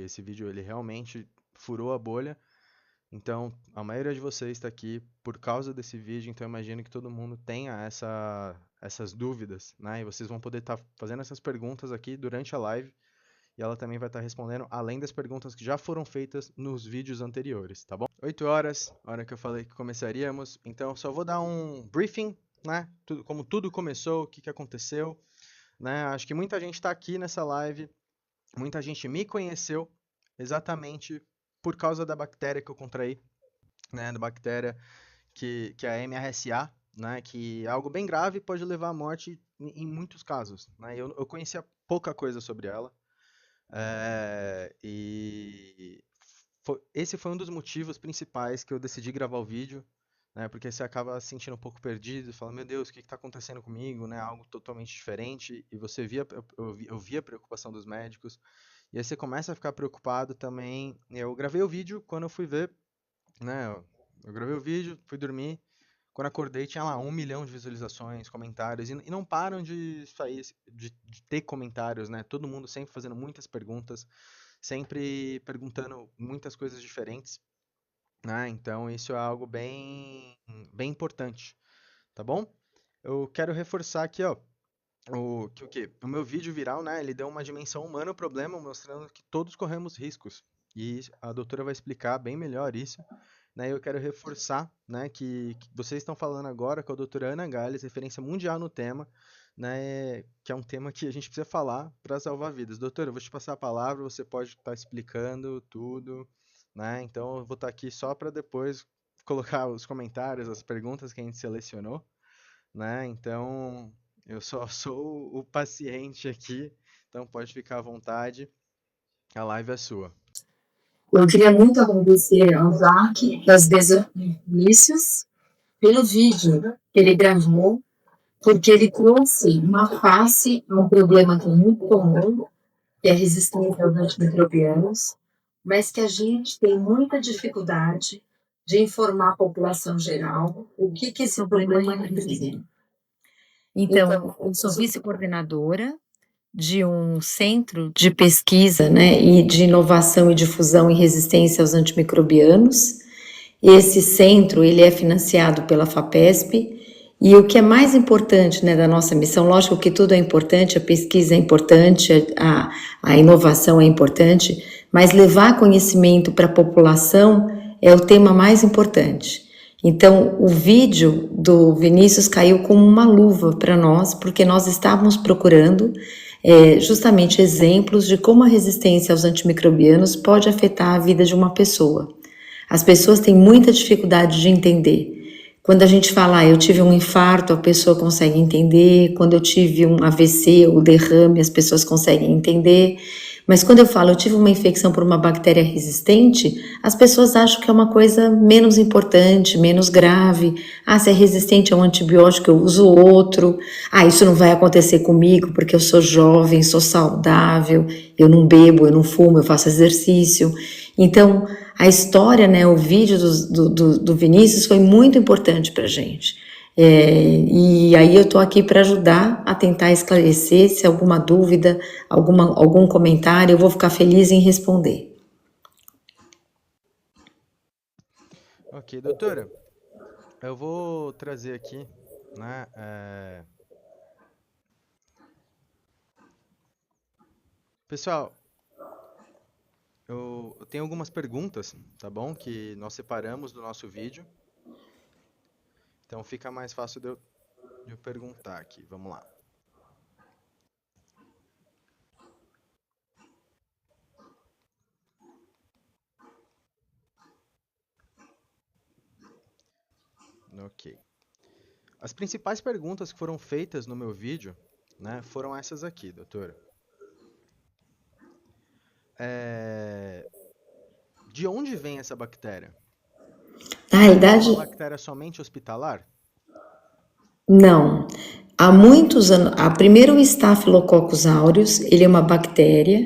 esse vídeo ele realmente furou a bolha. Então, a maioria de vocês está aqui por causa desse vídeo, então eu imagino que todo mundo tenha essas dúvidas, né? E vocês vão poder estar fazendo essas perguntas aqui durante a live, e ela também vai estar respondendo, além das perguntas que já foram feitas nos vídeos anteriores, tá bom? 8 horas, hora que eu falei que começaríamos, então só vou dar um briefing, né? Como tudo começou, o que aconteceu, né? Acho que muita gente está aqui nessa live, muita gente me conheceu exatamente por causa da bactéria que eu contraí, né, da bactéria que é a MRSA, né, que é algo bem grave e pode levar à morte em muitos casos, né, eu conhecia pouca coisa sobre ela, e esse foi um dos motivos principais que eu decidi gravar o vídeo, né, porque você acaba se sentindo um pouco perdido, falando, meu Deus, o que está acontecendo comigo, né, algo totalmente diferente, e eu via a preocupação dos médicos, e aí você começa a ficar preocupado também. Eu gravei o vídeo quando eu fui ver, né? Eu gravei o vídeo, fui dormir. Quando acordei tinha lá 1 milhão de visualizações, comentários, e não param de sair, de ter comentários, né? Todo mundo sempre fazendo muitas perguntas, sempre perguntando muitas coisas diferentes, né? Então isso é algo bem importante, tá bom? Eu quero reforçar aqui, ó, o meu vídeo viral, né, ele deu uma dimensão humana ao problema, mostrando que todos corremos riscos. E a doutora vai explicar bem melhor isso, né? Eu quero reforçar, né, que vocês estão falando agora com a doutora Ana Gales, referência mundial no tema, né, que é um tema que a gente precisa falar para salvar vidas. Doutora, eu vou te passar a palavra, você pode estar explicando tudo, né? Então eu vou estar aqui só para depois colocar os comentários, as perguntas que a gente selecionou, né? Então, eu só sou o paciente aqui, então pode ficar à vontade, a live é sua. Eu queria muito agradecer ao Zac das Desanícios pelo vídeo que ele gravou, porque ele trouxe uma face a um problema que é muito comum, que é a resistência aos antimicrobianos, mas que a gente tem muita dificuldade de informar a população geral o que esse problema representa. Então, eu sou vice-coordenadora de um centro de pesquisa, né, e de inovação e difusão em resistência aos antimicrobianos. Esse centro ele é financiado pela FAPESP, e o que é mais importante, né, da nossa missão, lógico que tudo é importante, a pesquisa é importante, a inovação é importante, mas levar conhecimento para a população é o tema mais importante. Então, o vídeo do Vinícius caiu como uma luva para nós, porque nós estávamos procurando justamente exemplos de como a resistência aos antimicrobianos pode afetar a vida de uma pessoa. As pessoas têm muita dificuldade de entender. Quando a gente fala, eu tive um infarto, a pessoa consegue entender. Quando eu tive um AVC ou derrame, as pessoas conseguem entender. Mas quando eu falo, eu tive uma infecção por uma bactéria resistente, as pessoas acham que é uma coisa menos importante, menos grave. Se é resistente a um antibiótico, eu uso outro. Isso não vai acontecer comigo porque eu sou jovem, sou saudável, eu não bebo, eu não fumo, eu faço exercício. Então, a história, né, o vídeo do Vinícius foi muito importante para a gente. E aí eu estou aqui para ajudar a tentar esclarecer, se alguma dúvida, algum comentário, eu vou ficar feliz em responder. Ok, doutora, eu vou trazer aqui, né, pessoal, eu tenho algumas perguntas, tá bom, que nós separamos do nosso vídeo. Então fica mais fácil de eu perguntar aqui. Vamos lá. Ok. As principais perguntas que foram feitas no meu vídeo, né, foram essas aqui, doutora. De onde vem essa bactéria? Na realidade, é uma bactéria somente hospitalar? Não. Há muitos anos, primeiro o Staphylococcus aureus, ele é uma bactéria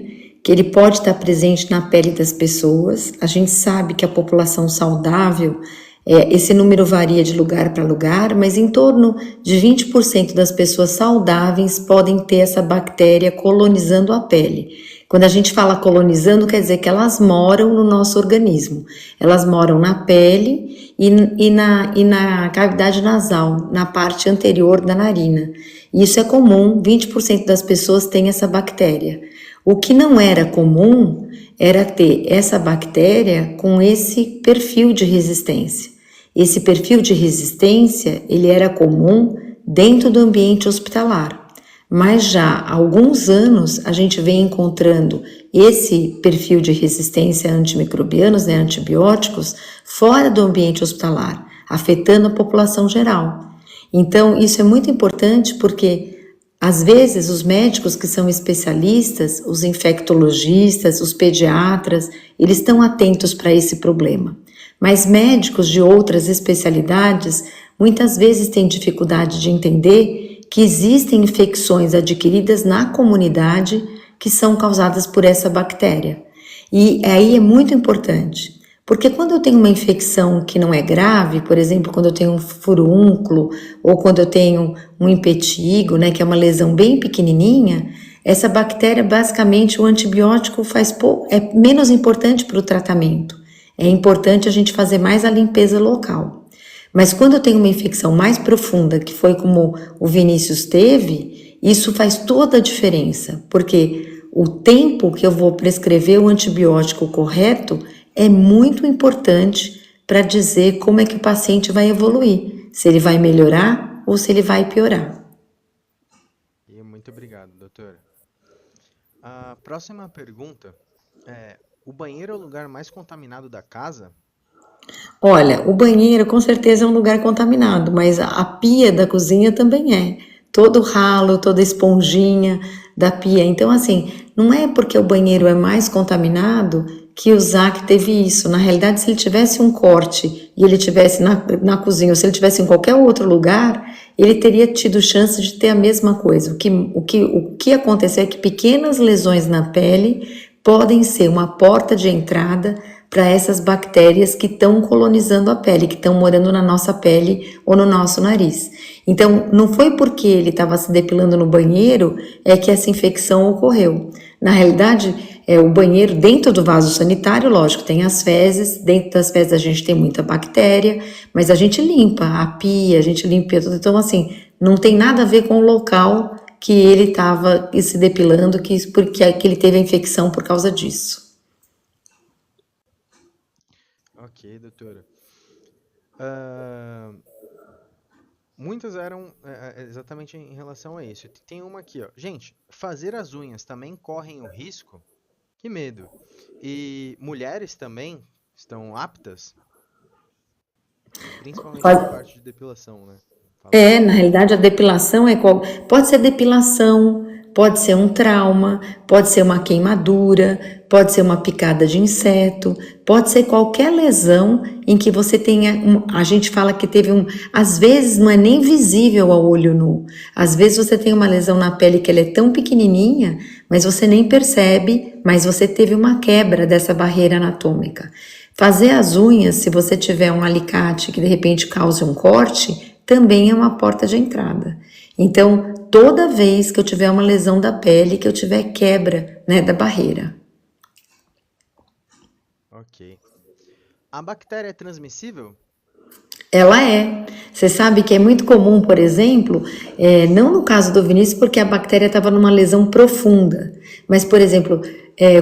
que ele pode estar presente na pele das pessoas. A gente sabe que a população saudável, esse número varia de lugar para lugar, mas em torno de 20% das pessoas saudáveis podem ter essa bactéria colonizando a pele. Quando a gente fala colonizando, quer dizer que elas moram no nosso organismo. Elas moram na pele e na cavidade nasal, na parte anterior da narina. Isso é comum, 20% das pessoas têm essa bactéria. O que não era comum era ter essa bactéria com esse perfil de resistência. Esse perfil de resistência, ele era comum dentro do ambiente hospitalar. Mas já há alguns anos a gente vem encontrando esse perfil de resistência a antimicrobianos, né, antibióticos, fora do ambiente hospitalar, afetando a população geral. Então, isso é muito importante porque, às vezes, os médicos que são especialistas, os infectologistas, os pediatras, eles estão atentos para esse problema. Mas médicos de outras especialidades muitas vezes têm dificuldade de entender que existem infecções adquiridas na comunidade que são causadas por essa bactéria. E aí é muito importante, porque quando eu tenho uma infecção que não é grave, por exemplo, quando eu tenho um furúnculo ou quando eu tenho um impetigo, né, que é uma lesão bem pequenininha, essa bactéria, basicamente, o antibiótico é menos importante para o tratamento. É importante a gente fazer mais a limpeza local. Mas quando eu tenho uma infecção mais profunda, que foi como o Vinícius teve, isso faz toda a diferença, porque o tempo que eu vou prescrever o antibiótico correto é muito importante para dizer como é que o paciente vai evoluir, se ele vai melhorar ou se ele vai piorar. Muito obrigado, doutora. A próxima pergunta é: o banheiro é o lugar mais contaminado da casa? Olha, o banheiro com certeza é um lugar contaminado, mas a pia da cozinha também é. Todo o ralo, toda a esponjinha da pia. Então, assim, não é porque o banheiro é mais contaminado que o Zac teve isso. Na realidade, se ele tivesse um corte e ele tivesse na cozinha, ou se ele tivesse em qualquer outro lugar, ele teria tido chance de ter a mesma coisa. O que aconteceu é que pequenas lesões na pele podem ser uma porta de entrada para essas bactérias que estão colonizando a pele, que estão morando na nossa pele ou no nosso nariz. Então, não foi porque ele estava se depilando no banheiro que essa infecção ocorreu. Na realidade, o banheiro dentro do vaso sanitário, lógico, tem as fezes, dentro das fezes a gente tem muita bactéria, mas a gente limpa a pia, a gente limpa tudo. Então, assim, não tem nada a ver com o local que ele estava se depilando, porque ele teve a infecção por causa disso. Ok, doutora. Ah, muitas eram exatamente em relação a isso. Tem uma aqui, ó. Gente, fazer as unhas também correm o risco? Que medo. E mulheres também estão aptas? Principalmente na parte de depilação, né? Falando. Na realidade, a depilação pode ser depilação, pode ser um trauma, pode ser uma queimadura, pode ser uma picada de inseto, pode ser qualquer lesão em que você tenha, a gente fala que teve às vezes não é nem visível ao olho nu, às vezes você tem uma lesão na pele que ela é tão pequenininha, mas você nem percebe, mas você teve uma quebra dessa barreira anatômica. Fazer as unhas, se você tiver um alicate que de repente cause um corte, também é uma porta de entrada. Então, toda vez que eu tiver uma lesão da pele, que eu tiver quebra, né, da barreira. Ok. A bactéria é transmissível? Ela é. Você sabe que é muito comum, por exemplo, não no caso do Vinícius, porque a bactéria estava numa lesão profunda, mas, por exemplo,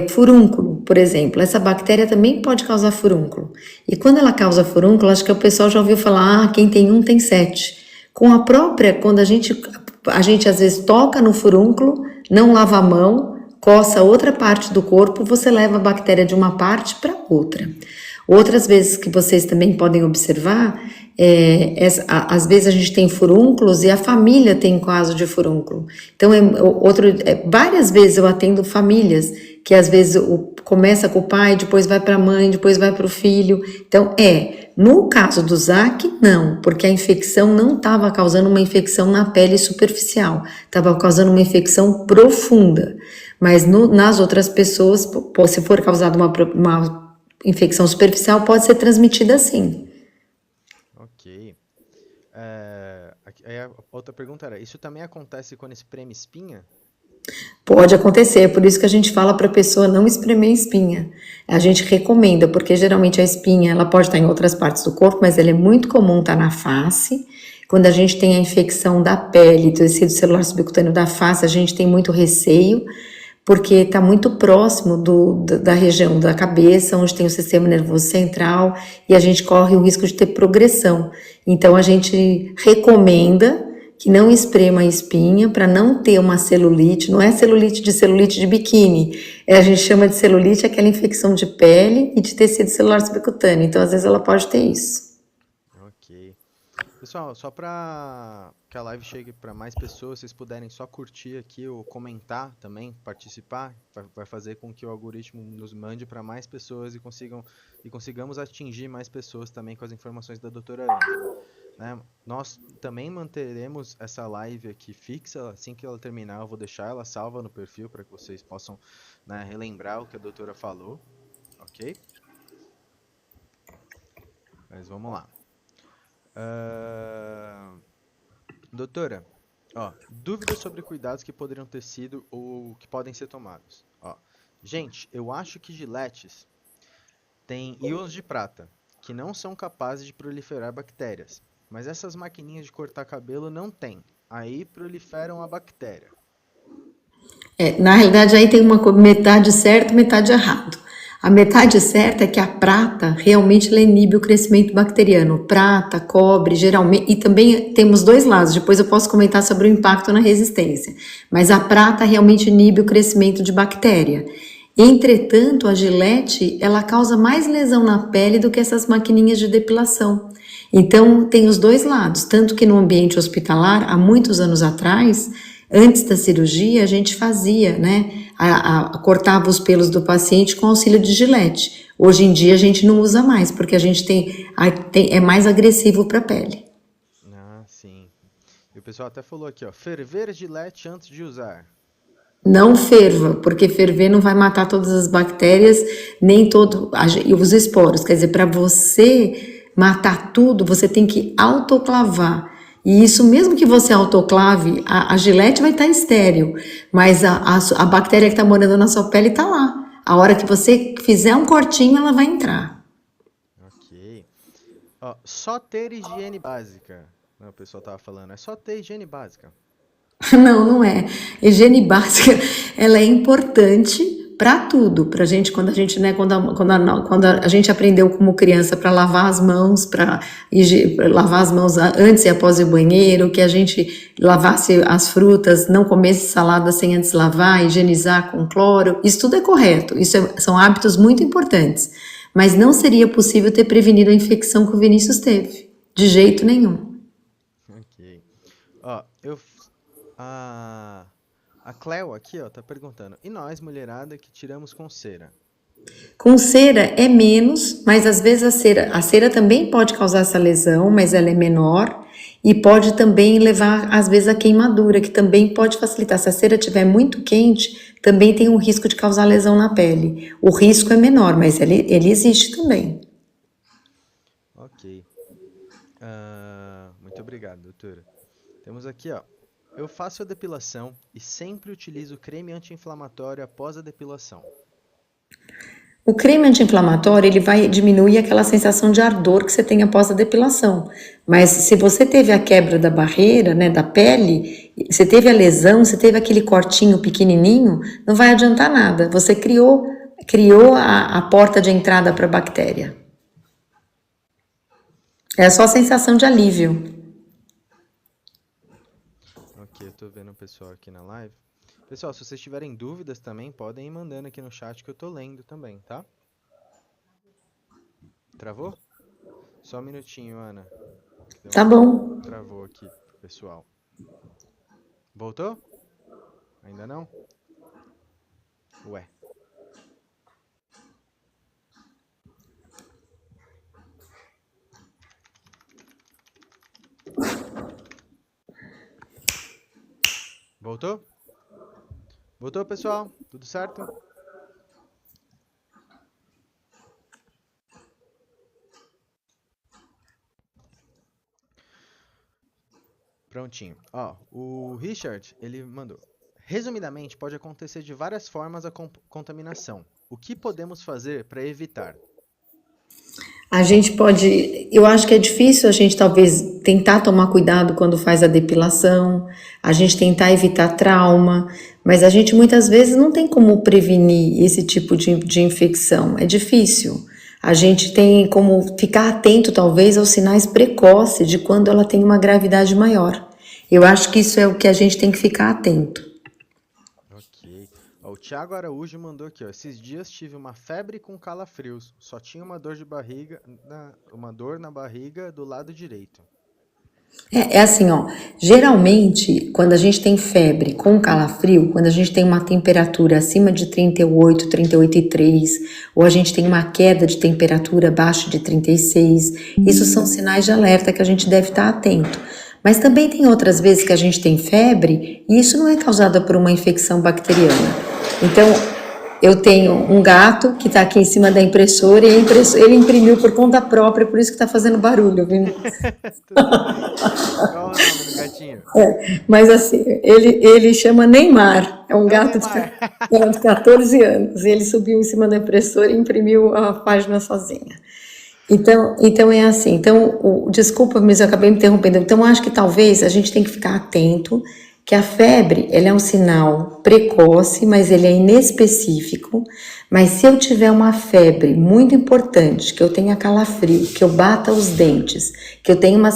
furúnculo, por exemplo, essa bactéria também pode causar furúnculo. E quando ela causa furúnculo, acho que o pessoal já ouviu falar, quem tem um tem 7. Com a própria, quando a gente às vezes toca no furúnculo, não lava a mão, coça outra parte do corpo, você leva a bactéria de uma parte para outra. Outras vezes que vocês também podem observar, às vezes a gente tem furúnculos e a família tem caso de furúnculo. Então, várias vezes eu atendo famílias que às vezes começa com o pai, depois vai para a mãe, depois vai para o filho. Então, no caso do Zac, não, porque a infecção não estava causando uma infecção na pele superficial, estava causando uma infecção profunda. Mas nas outras pessoas, se for causada uma infecção superficial, pode ser transmitida assim. Ok. Aí a outra pergunta era: isso também acontece quando espreme espinha? Pode acontecer, por isso que a gente fala para a pessoa não espremer a espinha. A gente recomenda, porque geralmente a espinha ela pode estar em outras partes do corpo, mas ela é muito comum estar na face. Quando a gente tem a infecção da pele, do tecido celular subcutâneo da face, a gente tem muito receio, porque está muito próximo da região da cabeça, onde tem o sistema nervoso central, e a gente corre o risco de ter progressão. Então a gente recomenda que não esprema a espinha para não ter uma celulite. Não é celulite de biquíni, a gente chama de celulite aquela infecção de pele e de tecido celular subcutâneo. Então às vezes ela pode ter isso. Ok. Pessoal, só para que a live chegue para mais pessoas, vocês puderem só curtir aqui ou comentar também, participar, vai fazer com que o algoritmo nos mande para mais pessoas e consigamos atingir mais pessoas também com as informações da doutora Ana. Né? Nós também manteremos essa live aqui fixa, assim que ela terminar eu vou deixar ela salva no perfil para que vocês possam, né, relembrar o que a doutora falou, ok? Mas vamos lá. Doutora, ó, dúvidas sobre cuidados que poderiam ter sido ou que podem ser tomados. Ó, gente, eu acho que giletes têm íons de prata, que não são capazes de proliferar bactérias. Mas essas maquininhas de cortar cabelo não têm. Aí proliferam a bactéria. Na realidade, aí tem uma metade certo, metade errado. A metade certa é que a prata realmente ela inibe o crescimento bacteriano. Prata, cobre, geralmente. E também temos dois lados, depois eu posso comentar sobre o impacto na resistência. Mas a prata realmente inibe o crescimento de bactéria. Entretanto, a Gillette, ela causa mais lesão na pele do que essas maquininhas de depilação. Então, tem os dois lados. Tanto que no ambiente hospitalar, há muitos anos atrás, antes da cirurgia, a gente fazia, né? Cortava os pelos do paciente com auxílio de Gillette. Hoje em dia a gente não usa mais, porque a gente é mais agressivo para a pele. Ah, sim. E o pessoal até falou aqui, ó, ferver gilete antes de usar. Não ferva, porque ferver não vai matar todas as bactérias, nem os esporos. Quer dizer, para você matar tudo, você tem que autoclavar. E isso, mesmo que você autoclave, a gilete vai estar estéril, mas a bactéria que está morando na sua pele está lá. A hora que você fizer um cortinho, ela vai entrar. Ok. Ó, só ter higiene básica. Não, o pessoal tava falando, é só ter higiene básica. Não, não é. Higiene básica, ela é importante para tudo, para gente quando a gente, né, quando a gente aprendeu como criança para lavar as mãos, para lavar as mãos antes e após o banheiro, que a gente lavasse as frutas, não comesse salada sem antes lavar, higienizar com cloro, isso tudo é correto, são hábitos muito importantes, mas não seria possível ter prevenido a infecção que o Vinícius teve, de jeito nenhum. Ok. Ó, a Cleo aqui, ó, tá perguntando. E nós, mulherada, que tiramos com cera? Com cera é menos, mas às vezes a cera também pode causar essa lesão, mas ela é menor e pode também levar às vezes a queimadura, que também pode facilitar. Se a cera estiver muito quente, também tem um risco de causar lesão na pele. O risco é menor, mas ele existe também. Ok. Muito obrigado, doutora. Temos aqui, ó. Eu faço a depilação e sempre utilizo creme anti-inflamatório após a depilação. O creme anti-inflamatório, ele vai diminuir aquela sensação de ardor que você tem após a depilação. Mas se você teve a quebra da barreira, né, da pele, você teve a lesão, você teve aquele cortinho pequenininho, não vai adiantar nada. Você criou a porta de entrada para a bactéria. É só a sensação de alívio. Ok, eu tô vendo o pessoal aqui na live. Pessoal, se vocês tiverem dúvidas também, podem ir mandando aqui no chat que eu tô lendo também, tá? Travou? Só um minutinho, Ana. Tá bom. Travou aqui pro pessoal. Voltou? Ainda não? Ué. Voltou? Voltou, pessoal? Tudo certo? Prontinho. Ó, o Richard, ele mandou. Resumidamente, pode acontecer de várias formas a contaminação. O que podemos fazer para evitar? A gente pode, eu acho que é difícil a gente talvez tentar tomar cuidado quando faz a depilação, a gente tentar evitar trauma, mas a gente muitas vezes não tem como prevenir esse tipo de infecção, é difícil. A gente tem como ficar atento talvez aos sinais precoces de quando ela tem uma gravidade maior. Eu acho que isso é o que a gente tem que ficar atento. Ok. Ó, o Thiago Araújo mandou aqui, ó. Esses dias tive uma febre com calafrios. Só tinha uma dor de barriga, uma dor na barriga do lado direito. É assim, ó, geralmente, quando a gente tem febre com calafrio, quando a gente tem uma temperatura acima de 38, 38,3, ou a gente tem uma queda de temperatura abaixo de 36, isso são sinais de alerta que a gente deve estar atento. Mas também tem outras vezes que a gente tem febre e isso não é causado por uma infecção bacteriana. Então, eu tenho um gato que está aqui em cima da impressora e ele imprimiu por conta própria, por isso que está fazendo barulho, viu? Tudo bem. Qual o nome do gatinho? Mas assim, ele chama Neymar, é um gato Neymar. de 14 anos, e ele subiu em cima da impressora e imprimiu a página sozinha. Então é assim, desculpa, mas eu acabei me interrompendo, então eu acho que talvez a gente tem que ficar atento que a febre, ela é um sinal precoce, mas ele é inespecífico, mas se eu tiver uma febre muito importante, que eu tenha calafrio, que eu bata os dentes, que eu tenha uma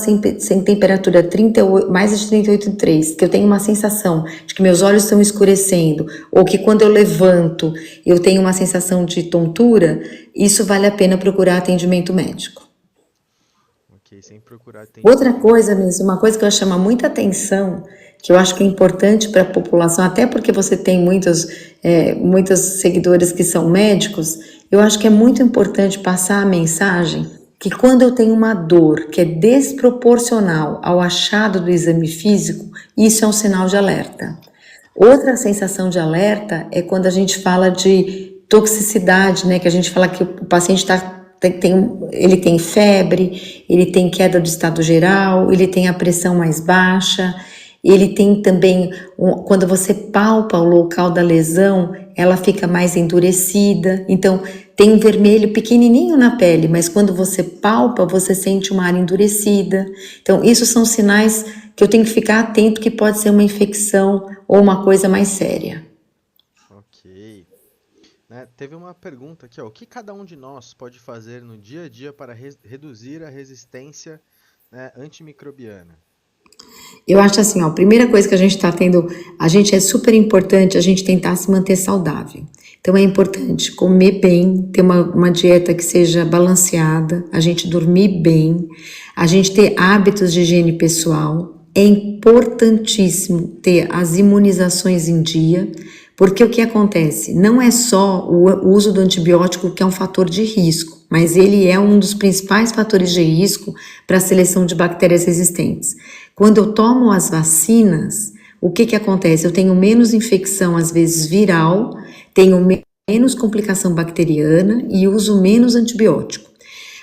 temperatura 38, mais de 38,3, que eu tenho uma sensação de que meus olhos estão escurecendo, ou que quando eu levanto eu tenho uma sensação de tontura, isso vale a pena procurar atendimento médico. Ok, sem procurar Outra atendimento. coisa mesmo, uma coisa que eu chamo muita atenção, que eu acho que é importante para a população, até porque você tem muitos seguidores que são médicos, eu acho que é muito importante passar a mensagem que quando eu tenho uma dor que é desproporcional ao achado do exame físico, isso é um sinal de alerta. Outra sensação de alerta é quando a gente fala de toxicidade, né? Que a gente fala que o paciente ele tem febre, ele tem queda do estado geral, ele tem a pressão mais baixa, ele tem também, quando você palpa o local da lesão, ela fica mais endurecida, então tem um vermelho pequenininho na pele, mas quando você palpa, você sente uma área endurecida. Então, isso são sinais que eu tenho que ficar atento que pode ser uma infecção ou uma coisa mais séria. Ok. Né, teve uma pergunta aqui, ó. O que cada um de nós pode fazer no dia a dia para reduzir a resistência, né, antimicrobiana? Eu acho assim, ó, a primeira coisa que a gente está tendo, é super importante a gente tentar se manter saudável. Então é importante comer bem, ter uma dieta que seja balanceada, a gente dormir bem, a gente ter hábitos de higiene pessoal. É importantíssimo ter as imunizações em dia, porque o que acontece? Não é só o uso do antibiótico que é um fator de risco, mas ele é um dos principais fatores de risco para a seleção de bactérias resistentes. Quando eu tomo as vacinas, o que acontece? Eu tenho menos infecção, às vezes viral, tenho menos complicação bacteriana e uso menos antibiótico.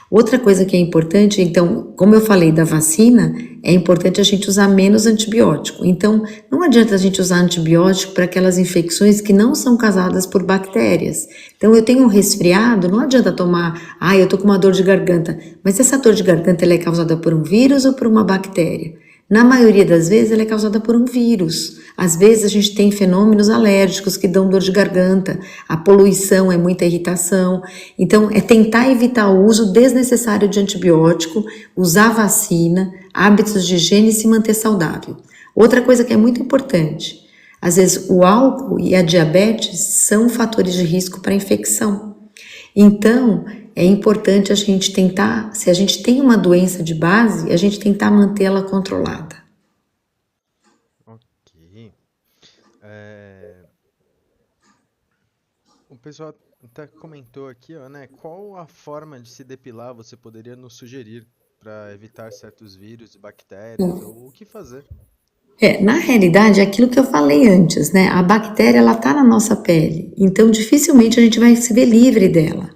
Outra coisa que é importante, então, como eu falei da vacina, é importante a gente usar menos antibiótico. Então, não adianta a gente usar antibiótico para aquelas infecções que não são causadas por bactérias. Então, eu tenho um resfriado, não adianta tomar, eu tô com uma dor de garganta. Mas essa dor de garganta ela é causada por um vírus ou por uma bactéria? Na maioria das vezes, ela é causada por um vírus. Às vezes, a gente tem fenômenos alérgicos que dão dor de garganta. A poluição é muita irritação. Então, é tentar evitar o uso desnecessário de antibiótico, usar vacina, hábitos de higiene e se manter saudável. Outra coisa que é muito importante, às vezes o álcool e a diabetes são fatores de risco para infecção. Então, é importante a gente tentar, se a gente tem uma doença de base, a gente tentar mantê-la controlada. Ok. O pessoal até comentou aqui, ó, né? Qual a forma de se depilar você poderia nos sugerir para evitar certos vírus e bactérias, ou o que fazer? Na realidade, é aquilo que eu falei antes, né? A bactéria, ela tá na nossa pele, então dificilmente a gente vai se ver livre dela.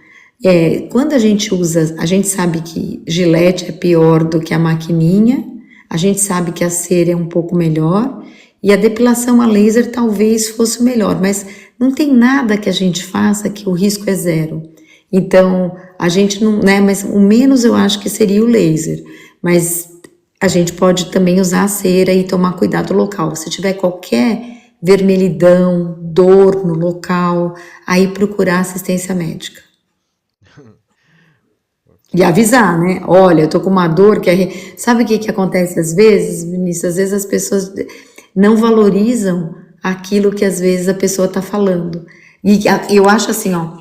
Quando a gente usa, a gente sabe que Gillette é pior do que a maquininha, a gente sabe que a cera é um pouco melhor, E a depilação a laser talvez fosse o melhor, mas não tem nada que a gente faça que o risco é zero. Então, a gente não, né, mas o menos eu acho que seria o laser, mas a gente pode também usar a cera e tomar cuidado local. Se tiver qualquer vermelhidão, dor no local, aí procurar assistência médica. E avisar, né? Olha, eu tô com uma dor que Sabe o que acontece às vezes, Vinícius? Às vezes as pessoas não valorizam aquilo que às vezes a pessoa tá falando. E eu acho assim, ó,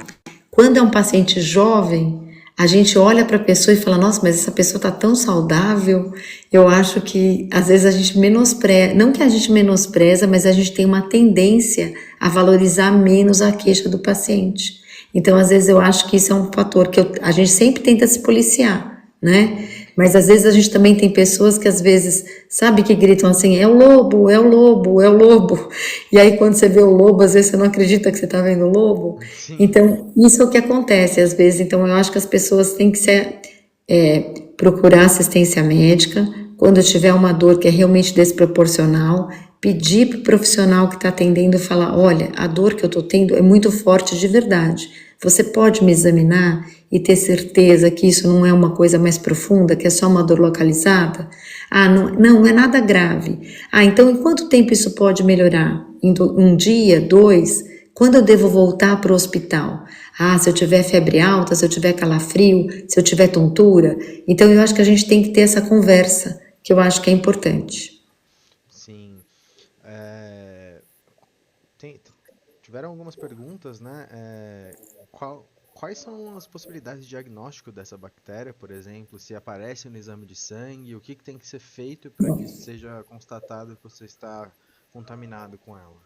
quando é um paciente jovem, a gente olha para a pessoa e fala, nossa, mas essa pessoa tá tão saudável. Eu acho que às vezes a gente menospreza, não que a gente menospreza, mas a gente tem uma tendência a valorizar menos a queixa do paciente. Então, às vezes eu acho que isso é um fator que a gente sempre tenta se policiar, né? Mas às vezes a gente também tem pessoas que às vezes, sabe, que gritam assim, é o lobo, é o lobo, é o lobo. E aí quando você vê o lobo, às vezes você não acredita que você está vendo o lobo. Sim. Então, isso é o que acontece às vezes. Então, eu acho que as pessoas têm que procurar assistência médica. Quando tiver uma dor que é realmente desproporcional, pedir para o profissional que está atendendo falar, olha, a dor que eu estou tendo é muito forte de verdade. Você pode me examinar e ter certeza que isso não é uma coisa mais profunda, que é só uma dor localizada? Ah, não é nada grave. Ah, então em quanto tempo isso pode melhorar? Em um dia, 2? Quando eu devo voltar para o hospital? Ah, se eu tiver febre alta, se eu tiver calafrio, se eu tiver tontura. Então eu acho que a gente tem que ter essa conversa, que eu acho que é importante. Sim. Tiveram algumas perguntas, né? Quais são as possibilidades de diagnóstico dessa bactéria, por exemplo? Se aparece no exame de sangue, o que tem que ser feito para que seja constatado que você está contaminado com ela?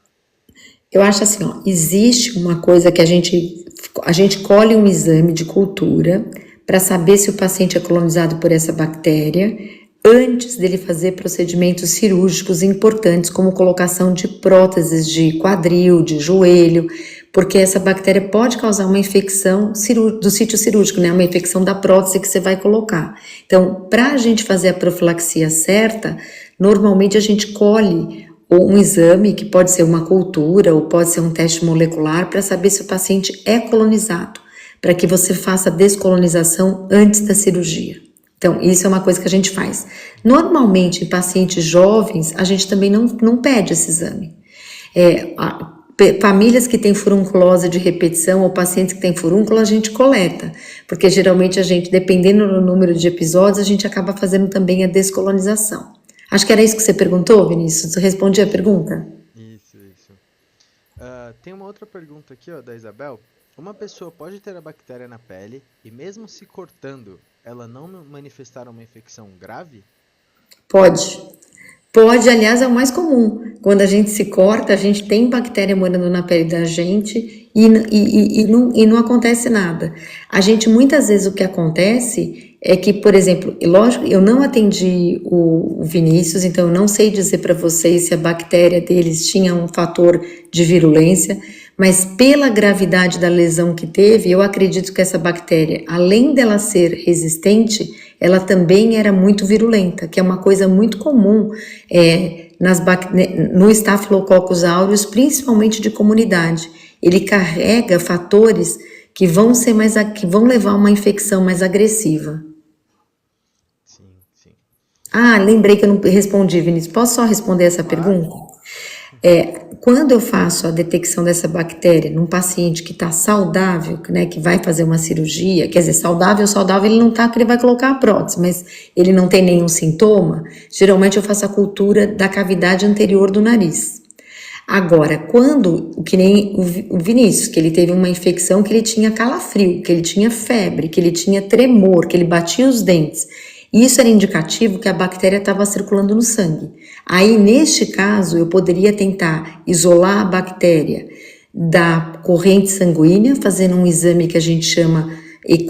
Eu acho assim, ó, existe uma coisa que a gente colhe um exame de cultura para saber se o paciente é colonizado por essa bactéria antes dele fazer procedimentos cirúrgicos importantes, como colocação de próteses de quadril, de joelho, porque essa bactéria pode causar uma infecção do sítio cirúrgico, né? Uma infecção da prótese que você vai colocar. Então, para a gente fazer a profilaxia certa, normalmente a gente colhe um exame, que pode ser uma cultura ou pode ser um teste molecular, para saber se o paciente é colonizado, para que você faça a descolonização antes da cirurgia. Então, isso é uma coisa que a gente faz. Normalmente, em pacientes jovens, a gente também não pede esse exame. Famílias que têm furunculose de repetição ou pacientes que têm furúnculo, a gente coleta, porque geralmente a gente, dependendo do número de episódios, a gente acaba fazendo também a descolonização. Acho que era isso que você perguntou, Vinícius. Você respondia a pergunta? Isso. Tem uma outra pergunta aqui, ó, da Isabel. Uma pessoa pode ter a bactéria na pele e mesmo se cortando, ela não manifestar uma infecção grave? Pode, aliás, é o mais comum. Quando a gente se corta, a gente tem bactéria morando na pele da gente e não acontece nada. A gente, muitas vezes, o que acontece é que, por exemplo, lógico, eu não atendi o Vinícius, então eu não sei dizer para vocês se a bactéria deles tinha um fator de virulência, mas pela gravidade da lesão que teve, eu acredito que essa bactéria, além dela ser resistente, ela também era muito virulenta, que é uma coisa muito comum no Staphylococcus aureus, principalmente de comunidade. Ele carrega fatores que vão levar a uma infecção mais agressiva. Sim. Ah, lembrei que eu não respondi, Vinícius. Posso só responder essa pergunta? Quando eu faço a detecção dessa bactéria num paciente que está saudável, né, que vai fazer uma cirurgia, quer dizer, saudável ele não está porque ele vai colocar a prótese, mas ele não tem nenhum sintoma, geralmente eu faço a cultura da cavidade anterior do nariz. Agora, que nem o Vinícius, que ele teve uma infecção, que ele tinha calafrio, que ele tinha febre, que ele tinha tremor, que ele batia os dentes, isso era indicativo que a bactéria estava circulando no sangue. Aí, neste caso, eu poderia tentar isolar a bactéria da corrente sanguínea, fazendo um exame que a gente chama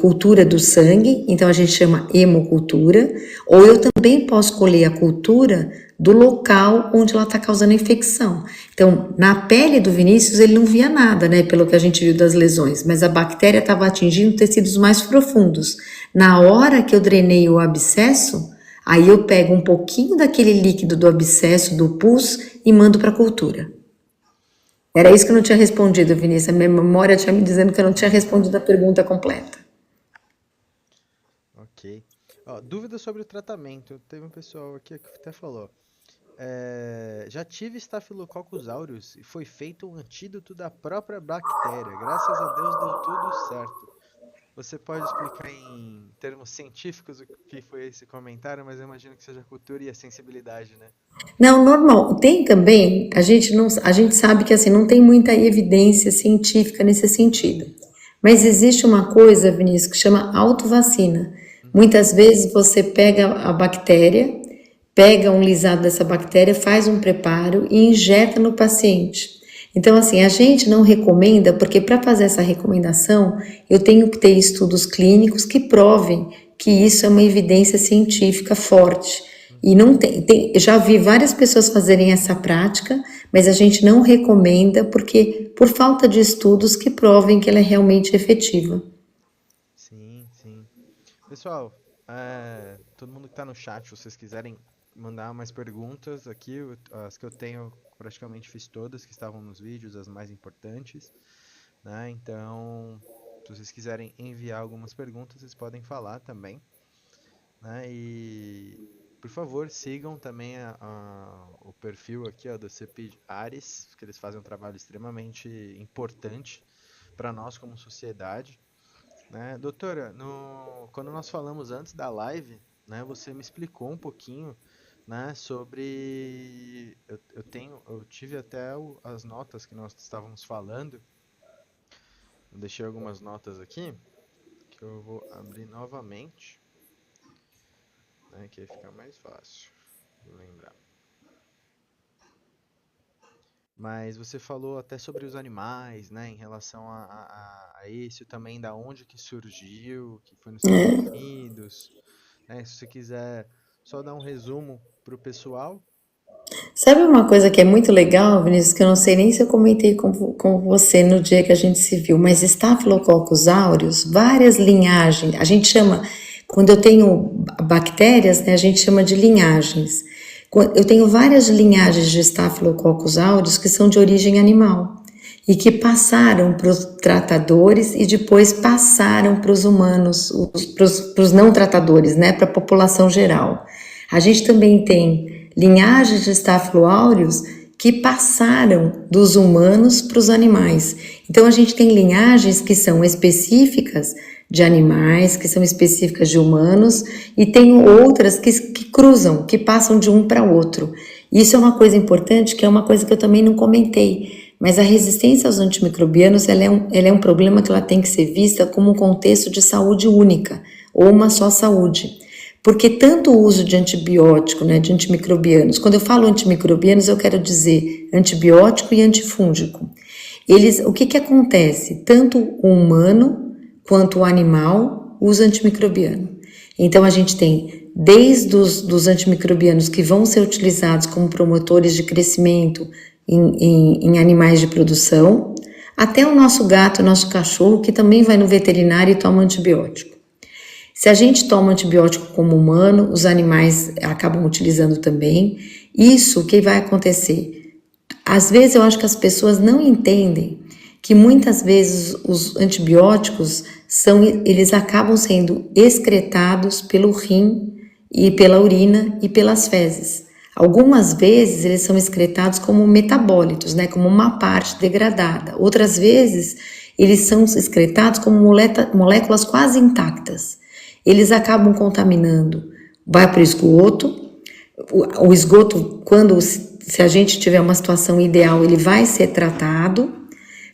cultura do sangue, então a gente chama hemocultura, ou eu também posso colher a cultura do local onde ela está causando a infecção. Então, na pele do Vinícius, ele não via nada, né, pelo que a gente viu das lesões, mas a bactéria estava atingindo tecidos mais profundos. Na hora que eu drenei o abscesso, Aí eu pego um pouquinho daquele líquido do abscesso, do pus, e mando para a cultura. Era isso que eu não tinha respondido, Vinícius. A minha memória tinha me dizendo que eu não tinha respondido a pergunta completa. Ok. Ó, dúvida sobre o tratamento. Teve um pessoal aqui que até falou. Já tive Staphylococcus aureus e foi feito um antídoto da própria bactéria. Graças a Deus deu tudo certo. Você pode explicar em termos científicos o que foi esse comentário, mas eu imagino que seja a cultura e a sensibilidade, né? Não, normal. Tem também, a gente sabe que assim, não tem muita evidência científica nesse sentido. Mas existe uma coisa, Vinícius, que chama autovacina. Muitas vezes você pega a bactéria, pega um lisado dessa bactéria, faz um preparo e injeta no paciente. Então, assim, a gente não recomenda, porque para fazer essa recomendação, eu tenho que ter estudos clínicos que provem que isso é uma evidência científica forte. E não já vi várias pessoas fazerem essa prática, mas a gente não recomenda porque por falta de estudos que provem que ela é realmente efetiva. Sim, sim. Pessoal, todo mundo que está no chat, se vocês quiserem mandar mais perguntas aqui, as que eu tenho praticamente fiz todas que estavam nos vídeos, as mais importantes, né? Então, se vocês quiserem enviar algumas perguntas, vocês podem falar também, né? E por favor, sigam também o perfil aqui, ó, do CEPID Ares, que eles fazem um trabalho extremamente importante para nós como sociedade, né? Doutora, quando nós falamos antes da live, né, você me explicou um pouquinho, né, sobre eu tive até as notas que nós estávamos falando. Eu deixei algumas notas aqui que eu vou abrir novamente, né, que aí fica mais fácil de lembrar. Mas você falou até sobre os animais, né, em relação a isso também, da onde que surgiu, que foi nos Estados Unidos, né? Se você quiser só dar um resumo para o pessoal. Sabe uma coisa que é muito legal, Vinícius, que eu não sei nem se eu comentei com você no dia que a gente se viu, mas Staphylococcus aureus, várias linhagens, a gente chama, quando eu tenho bactérias, né, a gente chama de linhagens. Eu tenho várias linhagens de Staphylococcus aureus que são de origem animal e que passaram para os tratadores e depois passaram para os humanos, para os não tratadores, né, para a população geral. A gente também tem linhagens de Staphylococcus aureus que passaram dos humanos para os animais. Então a gente tem linhagens que são específicas de animais, que são específicas de humanos, e tem outras que cruzam, que passam de um para outro. Isso é uma coisa importante, que é uma coisa que eu também não comentei, mas a resistência aos antimicrobianos ela é um problema que ela tem que ser vista como um contexto de saúde única, ou uma só saúde. Porque tanto o uso de antibiótico, né, de antimicrobianos, quando eu falo antimicrobianos eu quero dizer antibiótico e antifúngico. O que acontece? Tanto o humano quanto o animal usa antimicrobiano. Então a gente tem desde os antimicrobianos que vão ser utilizados como promotores de crescimento em animais de produção, até o nosso gato, o nosso cachorro, que também vai no veterinário e toma antibiótico. Se a gente toma antibiótico como humano, os animais acabam utilizando também. Isso, o que vai acontecer? Às vezes eu acho que as pessoas não entendem que muitas vezes os antibióticos eles acabam sendo excretados pelo rim e pela urina e pelas fezes. Algumas vezes eles são excretados como metabólitos, né, como uma parte degradada. Outras vezes eles são excretados como moléculas quase intactas. Eles acabam contaminando, vai para o esgoto. O esgoto, se a gente tiver uma situação ideal, ele vai ser tratado.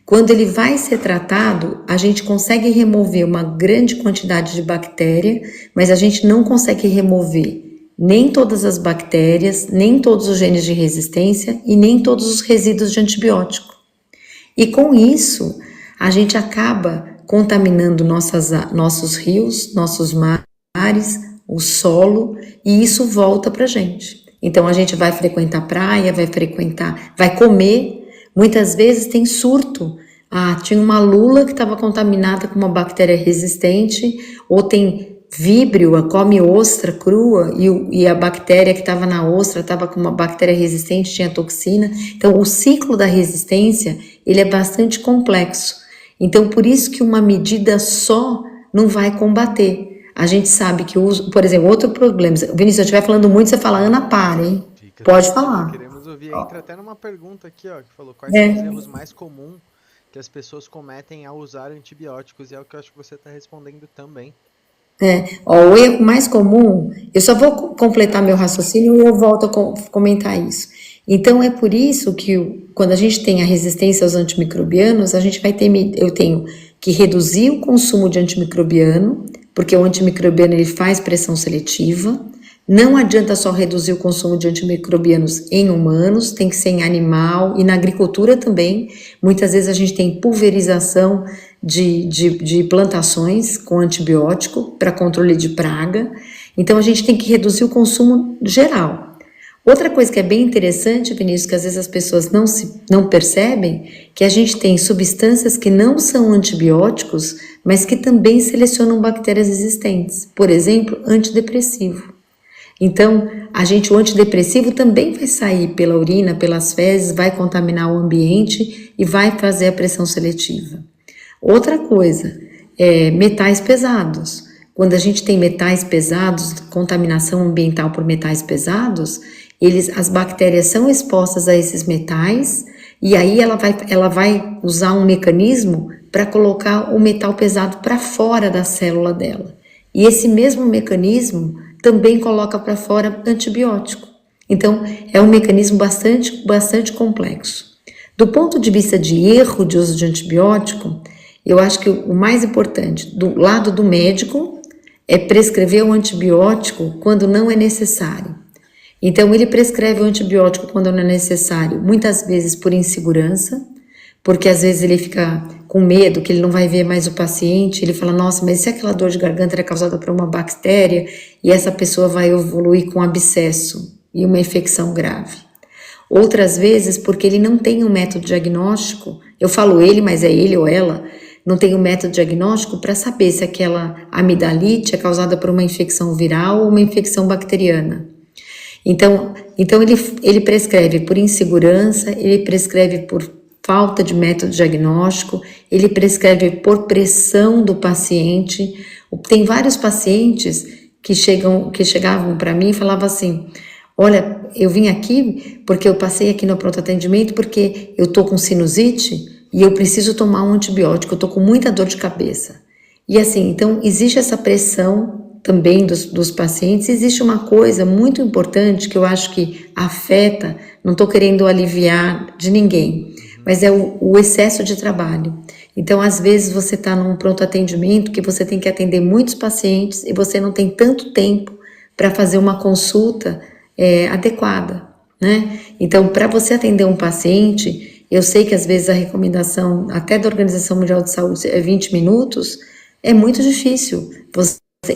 Quando ele vai ser tratado, a gente consegue remover uma grande quantidade de bactéria, mas a gente não consegue remover nem todas as bactérias, nem todos os genes de resistência e nem todos os resíduos de antibiótico. E com isso, a gente acaba contaminando nossos rios, nossos mares, o solo, e isso volta pra gente. Então a gente vai frequentar praia, vai comer. Muitas vezes tem surto. Tinha uma lula que estava contaminada com uma bactéria resistente, ou tem víbrio, come ostra crua e a bactéria que estava na ostra estava com uma bactéria resistente, tinha toxina. Então, o ciclo da resistência, ele é bastante complexo. Então, por isso que uma medida só não vai combater. A gente sabe que o uso, por exemplo, outro problema. Vinícius, se eu estiver falando muito, você fala, Ana, para, hein? Fica Pode tranquilo, falar. queremos ouvir. Entra até numa pergunta aqui, ó, que falou quais são os erros mais comuns que as pessoas cometem ao usar antibióticos, e é o que eu acho que você está respondendo também. Ó, o erro mais comum, eu só vou completar meu raciocínio e eu volto a comentar isso. Então, é por isso que quando a gente tem a resistência aos antimicrobianos, a gente vai ter, eu tenho que reduzir o consumo de antimicrobiano, porque o antimicrobiano ele faz pressão seletiva. Não adianta só reduzir o consumo de antimicrobianos em humanos, tem que ser em animal e na agricultura também. Muitas vezes a gente tem pulverização de plantações com antibiótico para controle de praga. Então a gente tem que reduzir o consumo geral. Outra coisa que é bem interessante, Vinícius, que às vezes as pessoas não percebem, que a gente tem substâncias que não são antibióticos, mas que também selecionam bactérias resistentes. Por exemplo, antidepressivo. Então, o antidepressivo também vai sair pela urina, pelas fezes, vai contaminar o ambiente e vai fazer a pressão seletiva. Outra coisa, metais pesados. Quando a gente tem metais pesados, contaminação ambiental por metais pesados, as bactérias são expostas a esses metais e aí ela vai usar um mecanismo para colocar o metal pesado para fora da célula dela. E esse mesmo mecanismo também coloca para fora antibiótico. Então, é um mecanismo bastante complexo. Do ponto de vista de erro de uso de antibiótico, eu acho que o mais importante, do lado do médico, é prescrever o antibiótico quando não é necessário. Então, ele prescreve o antibiótico quando não é necessário, muitas vezes por insegurança, porque às vezes ele fica com medo que ele não vai ver mais o paciente, ele fala, nossa, mas se aquela dor de garganta é causada por uma bactéria e essa pessoa vai evoluir com abscesso e uma infecção grave. Outras vezes porque ele não tem um método diagnóstico, eu falo ele, mas é ele ou ela, não tem um método diagnóstico para saber se aquela amidalite é causada por uma infecção viral ou uma infecção bacteriana. Então ele prescreve por insegurança, ele prescreve por falta de método diagnóstico, ele prescreve por pressão do paciente. Tem vários pacientes que chegavam para mim e falavam assim, olha, eu vim aqui porque eu passei aqui no pronto atendimento porque eu tô com sinusite e eu preciso tomar um antibiótico, eu tô com muita dor de cabeça. E assim, então existe essa pressão também dos pacientes. Existe uma coisa muito importante que eu acho que afeta, não estou querendo aliviar de ninguém, mas é o excesso de trabalho. Então, às vezes, você está num pronto atendimento que você tem que atender muitos pacientes e você não tem tanto tempo para fazer uma consulta adequada, né? Então, para você atender um paciente, eu sei que às vezes a recomendação, até da Organização Mundial de Saúde, é 20 minutos, é muito difícil.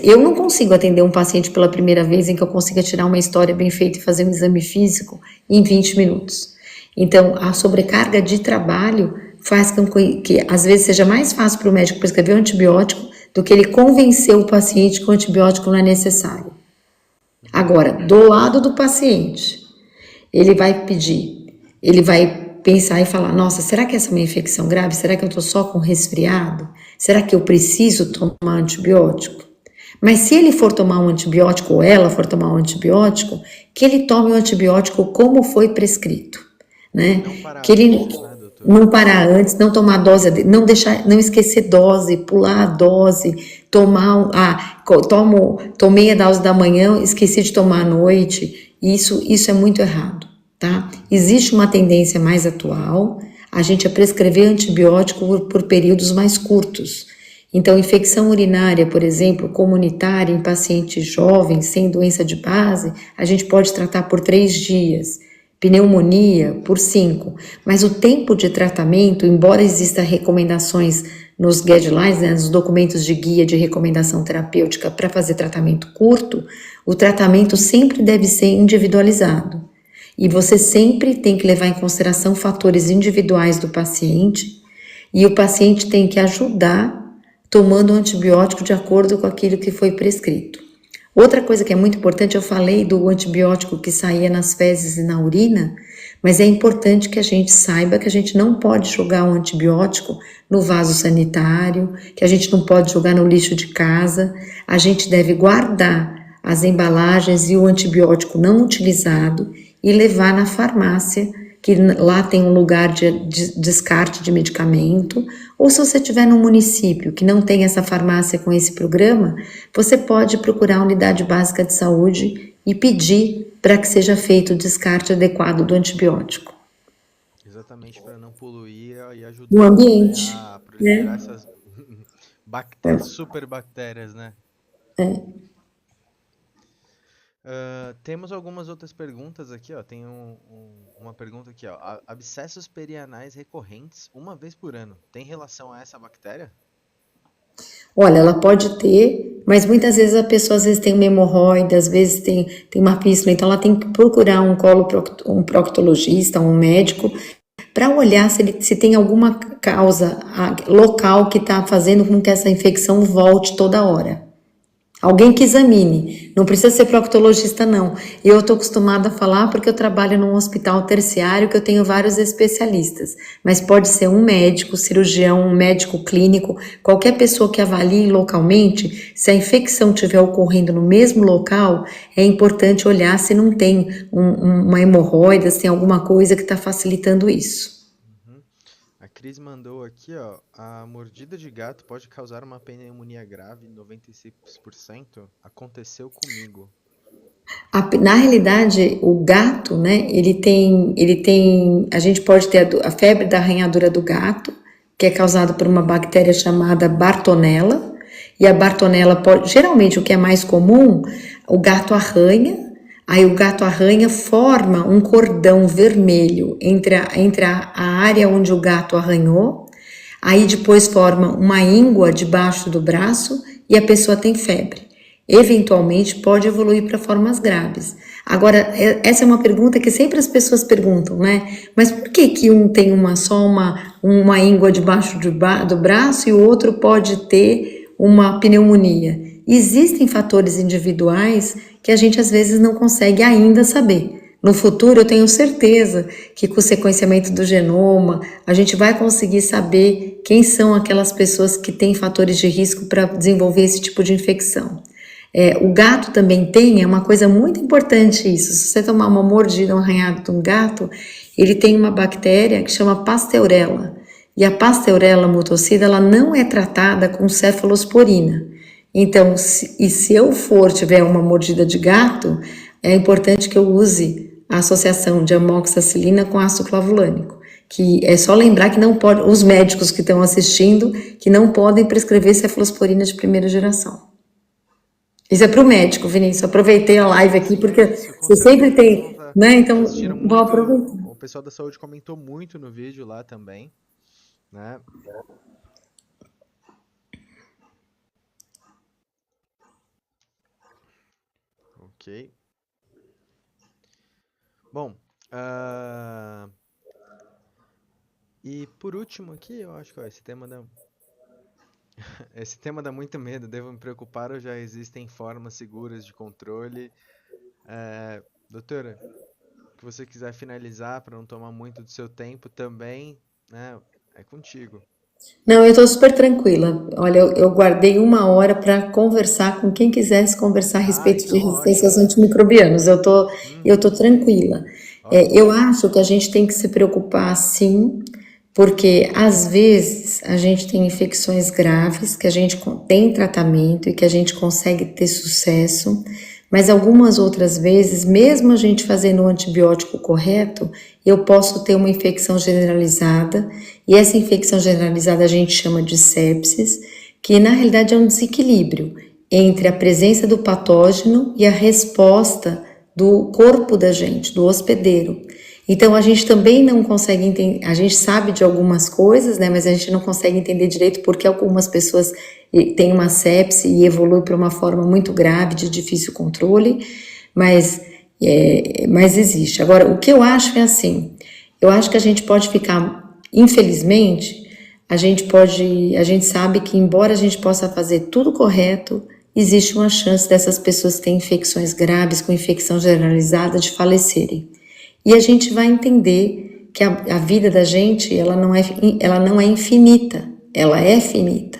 Eu não consigo atender um paciente pela primeira vez em que eu consiga tirar uma história bem feita e fazer um exame físico em 20 minutos. Então, a sobrecarga de trabalho faz com que às vezes seja mais fácil para o médico prescrever um antibiótico do que ele convencer o paciente que o antibiótico não é necessário. Agora, do lado do paciente, ele vai pensar e falar, nossa, será que essa é uma infecção grave? Será que eu estou só com resfriado? Será que eu preciso tomar antibiótico? Mas se ele for tomar um antibiótico ou ela for tomar um antibiótico, que ele tome o antibiótico como foi prescrito, né? Que ele não parar antes, não tomar dose, não esquecer dose, pular a dose, tomei a dose da manhã, esqueci de tomar à noite. Isso é muito errado, tá? Existe uma tendência mais atual, a gente a prescrever antibiótico por períodos mais curtos. Então, infecção urinária, por exemplo, comunitária em pacientes jovens, sem doença de base, a gente pode tratar por 3 dias. Pneumonia, por 5. Mas o tempo de tratamento, embora existam recomendações nos guidelines, né, nos documentos de guia de recomendação terapêutica para fazer tratamento curto, o tratamento sempre deve ser individualizado. E você sempre tem que levar em consideração fatores individuais do paciente, e o paciente tem que ajudar tomando o antibiótico de acordo com aquilo que foi prescrito. Outra coisa que é muito importante, eu falei do antibiótico que saía nas fezes e na urina, mas é importante que a gente saiba que a gente não pode jogar o antibiótico no vaso sanitário, que a gente não pode jogar no lixo de casa, a gente deve guardar as embalagens e o antibiótico não utilizado e levar na farmácia, que lá tem um lugar de descarte de medicamento, ou se você estiver num município que não tem essa farmácia com esse programa, você pode procurar a unidade básica de saúde e pedir para que seja feito o descarte adequado do antibiótico. Exatamente para não poluir e O ajudar também ambiente, a né? proliferar essas bactérias, superbactérias, né? Temos algumas outras perguntas aqui, ó. Tem uma pergunta aqui, ó. Abscessos perianais recorrentes uma vez por ano. Tem relação a essa bactéria? Olha, ela pode ter, mas muitas vezes a pessoa às vezes tem uma hemorroida, às vezes tem uma fístula, então ela tem que procurar um proctologista, um médico, para olhar se tem alguma causa local que está fazendo com que essa infecção volte toda hora. Alguém que examine, não precisa ser proctologista não. Eu estou acostumada a falar porque eu trabalho num hospital terciário que eu tenho vários especialistas, mas pode ser um médico, cirurgião, um médico clínico, qualquer pessoa que avalie localmente, se a infecção estiver ocorrendo no mesmo local, é importante olhar se não tem uma hemorroida, se tem alguma coisa que está facilitando isso. A Cris mandou aqui, ó. A mordida de gato pode causar uma pneumonia grave, 96%. Aconteceu comigo. Na realidade, o gato, né, ele tem, a gente pode ter a febre da arranhadura do gato, que é causada por uma bactéria chamada Bartonella, e a Bartonella pode, geralmente o que é mais comum, o gato arranha, aí o gato arranha forma um cordão vermelho entre a área onde o gato arranhou, aí depois forma uma íngua debaixo do braço e a pessoa tem febre. Eventualmente pode evoluir para formas graves. Agora, essa é uma pergunta que sempre as pessoas perguntam, né? Mas por que um tem só uma íngua debaixo do braço e o outro pode ter uma pneumonia? Existem fatores individuais que a gente às vezes não consegue ainda saber. No futuro, eu tenho certeza que com o sequenciamento do genoma, a gente vai conseguir saber quem são aquelas pessoas que têm fatores de risco para desenvolver esse tipo de infecção. O gato também tem, é uma coisa muito importante isso. Se você tomar uma mordida, um arranhado de um gato, ele tem uma bactéria que chama Pasteurella. E a Pasteurella mutocida, ela não é tratada com cefalosporina. Então, se eu tiver uma mordida de gato, é importante que eu use a associação de amoxicilina com ácido clavulânico. Que é só lembrar que não pode, os médicos que estão assistindo, que não podem prescrever cefalosporina de primeira geração. Isso é para o médico, Vinícius. Aproveitei a live aqui porque você sempre tem, né? Então, vou aproveitar. O pessoal da saúde comentou muito no vídeo lá também, né? Ok. Bom, e por último aqui, eu acho que esse tema dá muito medo. Devo me preocupar ou já existem formas seguras de controle? Doutora, se você quiser finalizar para não tomar muito do seu tempo também, né? É contigo. Não, eu estou super tranquila. Olha, eu guardei 1 hora para conversar com quem quisesse conversar a respeito de então resistência aos ótimo. antimicrobianos. Eu tô tranquila. Eu acho que a gente tem que se preocupar sim, porque às vezes a gente tem infecções graves que a gente tem tratamento e que a gente consegue ter sucesso, mas algumas outras vezes, mesmo a gente fazendo o antibiótico correto, eu posso ter uma infecção generalizada, e essa infecção generalizada a gente chama de sepsis, que na realidade é um desequilíbrio entre a presença do patógeno e a resposta do corpo da gente, do hospedeiro. Então a gente também não consegue entender, a gente sabe de algumas coisas, né, mas a gente não consegue entender direito porque algumas pessoas têm uma sepse e evoluem para uma forma muito grave de difícil controle, mas existe. Agora, o que eu acho é assim, eu acho que a gente pode ficar, infelizmente, a gente sabe que embora a gente possa fazer tudo correto, existe uma chance dessas pessoas que têm infecções graves, com infecção generalizada, de falecerem. E a gente vai entender que a vida da gente, ela não é infinita, ela é finita.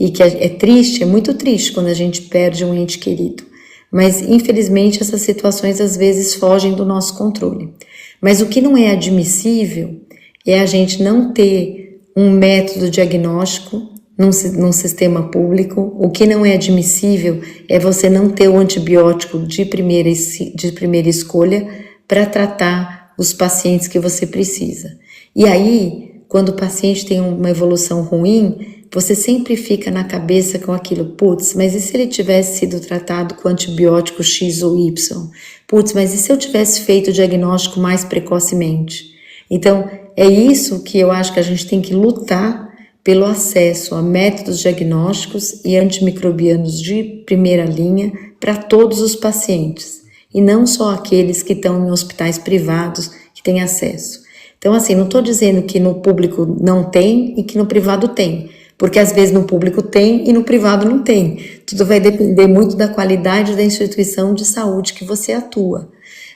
E que é triste, é muito triste quando a gente perde um ente querido. Mas, infelizmente, essas situações às vezes fogem do nosso controle. Mas o que não é admissível é a gente não ter um método diagnóstico num sistema público. O que não é admissível é você não ter o antibiótico de primeira escolha para tratar os pacientes que você precisa. E aí, quando o paciente tem uma evolução ruim, você sempre fica na cabeça com aquilo, putz, mas e se ele tivesse sido tratado com antibiótico X ou Y? Putz, mas e se eu tivesse feito o diagnóstico mais precocemente? Então, é isso que eu acho que a gente tem que lutar pelo acesso a métodos diagnósticos e antimicrobianos de primeira linha para todos os pacientes, e não só aqueles que estão em hospitais privados que têm acesso. Então, assim, não estou dizendo que no público não tem e que no privado tem, porque às vezes no público tem e no privado não tem. Tudo vai depender muito da qualidade da instituição de saúde que você atua.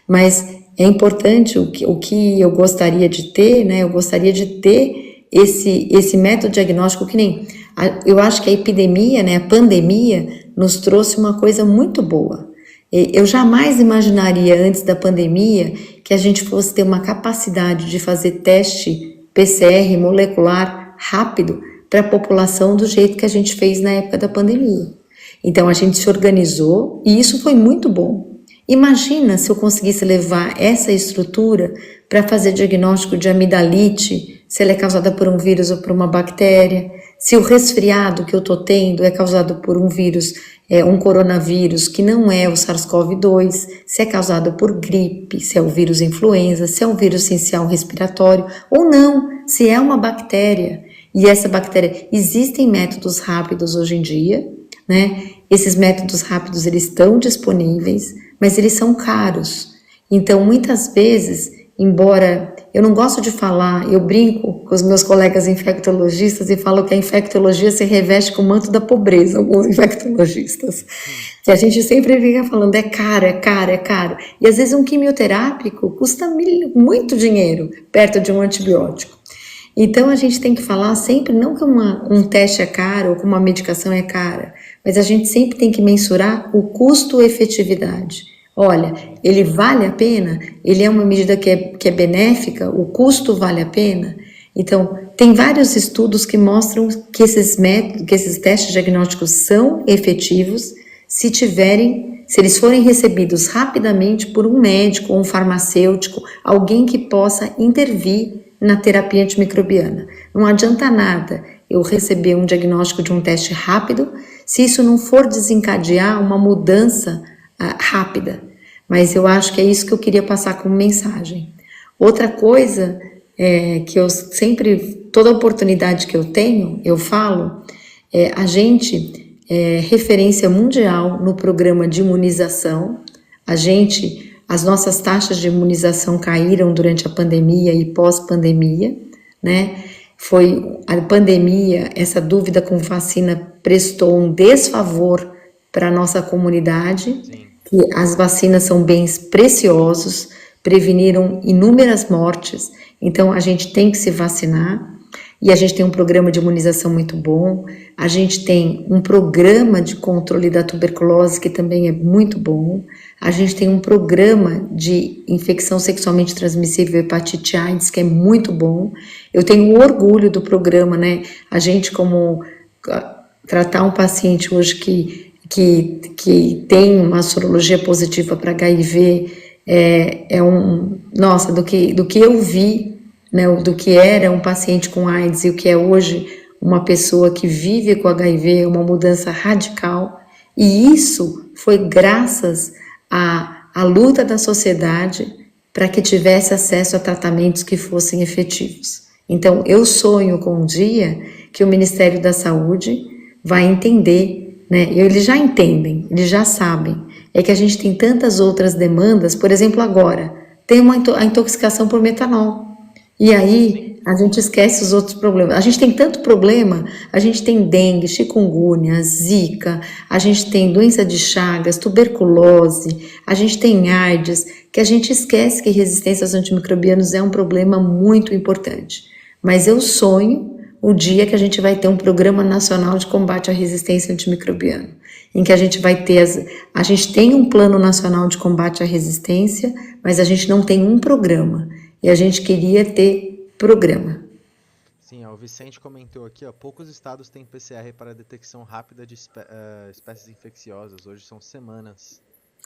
Mas é importante o que eu gostaria de ter, né? Eu gostaria de ter esse método diagnóstico que nem... Eu acho que a epidemia, né, a pandemia, nos trouxe uma coisa muito boa. Eu jamais imaginaria antes da pandemia que a gente fosse ter uma capacidade de fazer teste PCR molecular rápido para a população do jeito que a gente fez na época da pandemia. Então a gente se organizou e isso foi muito bom. Imagina se eu conseguisse levar essa estrutura para fazer diagnóstico de amidalite, se ela é causada por um vírus ou por uma bactéria, se o resfriado que eu estou tendo é causado por um vírus, um coronavírus que não é o SARS-CoV-2, se é causado por gripe, se é o vírus influenza, se é um vírus essencial respiratório ou não, se é uma bactéria. E essa bactéria, existem métodos rápidos hoje em dia, né? Esses métodos rápidos, eles estão disponíveis, mas eles são caros. Então, muitas vezes, embora eu não gosto de falar, eu brinco com os meus colegas infectologistas e falo que a infectologia se reveste com o manto da pobreza, alguns infectologistas. Que a gente sempre fica falando, é caro, é caro, é caro. E às vezes um quimioterápico custa muito dinheiro perto de um antibiótico. Então, a gente tem que falar sempre, não que um teste é caro ou que uma medicação é cara, mas a gente sempre tem que mensurar o custo-efetividade. Olha, ele vale a pena? Ele é uma medida que é benéfica? O custo vale a pena? Então, tem vários estudos que mostram que esses testes diagnósticos são efetivos se eles forem recebidos rapidamente por um médico ou um farmacêutico, alguém que possa intervir na terapia antimicrobiana. Não adianta nada eu receber um diagnóstico de um teste rápido se isso não for desencadear uma mudança rápida. Mas eu acho que é isso que eu queria passar como mensagem. Outra coisa que eu sempre, toda oportunidade que eu tenho, eu falo, a gente é referência mundial no programa de imunização. As nossas taxas de imunização caíram durante a pandemia e pós-pandemia, né? Foi a pandemia, essa dúvida com vacina prestou um desfavor para a nossa comunidade. Sim. Que as vacinas são bens preciosos, preveniram inúmeras mortes, então a gente tem que se vacinar. E a gente tem um programa de imunização muito bom, a gente tem um programa de controle da tuberculose que também é muito bom, a gente tem um programa de infecção sexualmente transmissível, hepatite AIDS, que é muito bom. Eu tenho orgulho do programa, né? A gente, como tratar um paciente hoje que tem uma sorologia positiva para HIV, nossa, do que eu vi, né, do que era um paciente com AIDS e o que é hoje uma pessoa que vive com HIV, uma mudança radical. E isso foi graças à luta da sociedade para que tivesse acesso a tratamentos que fossem efetivos. Então, eu sonho com um dia que o Ministério da Saúde vai entender, né, eles já entendem, eles já sabem, é que a gente tem tantas outras demandas, por exemplo, agora, tem a intoxicação por metanol. E aí, A gente esquece os outros problemas. A gente tem tanto problema, a gente tem dengue, chikungunya, zika, a gente tem doença de Chagas, tuberculose, a gente tem AIDS, que a gente esquece que resistência aos antimicrobianos é um problema muito importante. Mas eu sonho o dia que a gente vai ter um programa nacional de combate à resistência antimicrobiana, em que a gente vai ter, a gente tem um plano nacional de combate à resistência, mas a gente não tem um programa, e a gente queria ter programa. Sim, ó, o Vicente comentou aqui, ó, poucos estados têm PCR para detecção rápida de espécies infecciosas, hoje são semanas.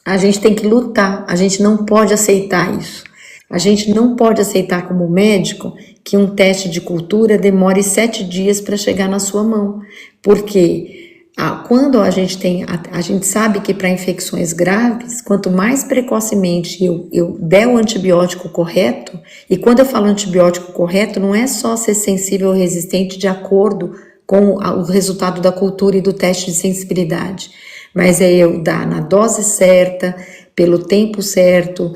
A gente tem que lutar, a gente não pode aceitar isso. A gente não pode aceitar como médico que um teste de cultura demore 7 dias para chegar na sua mão, porque quando a gente sabe que para infecções graves, quanto mais precocemente eu der o antibiótico correto, e quando eu falo antibiótico correto, não é só ser sensível ou resistente de acordo com o resultado da cultura e do teste de sensibilidade, mas é eu dar na dose certa, pelo tempo certo,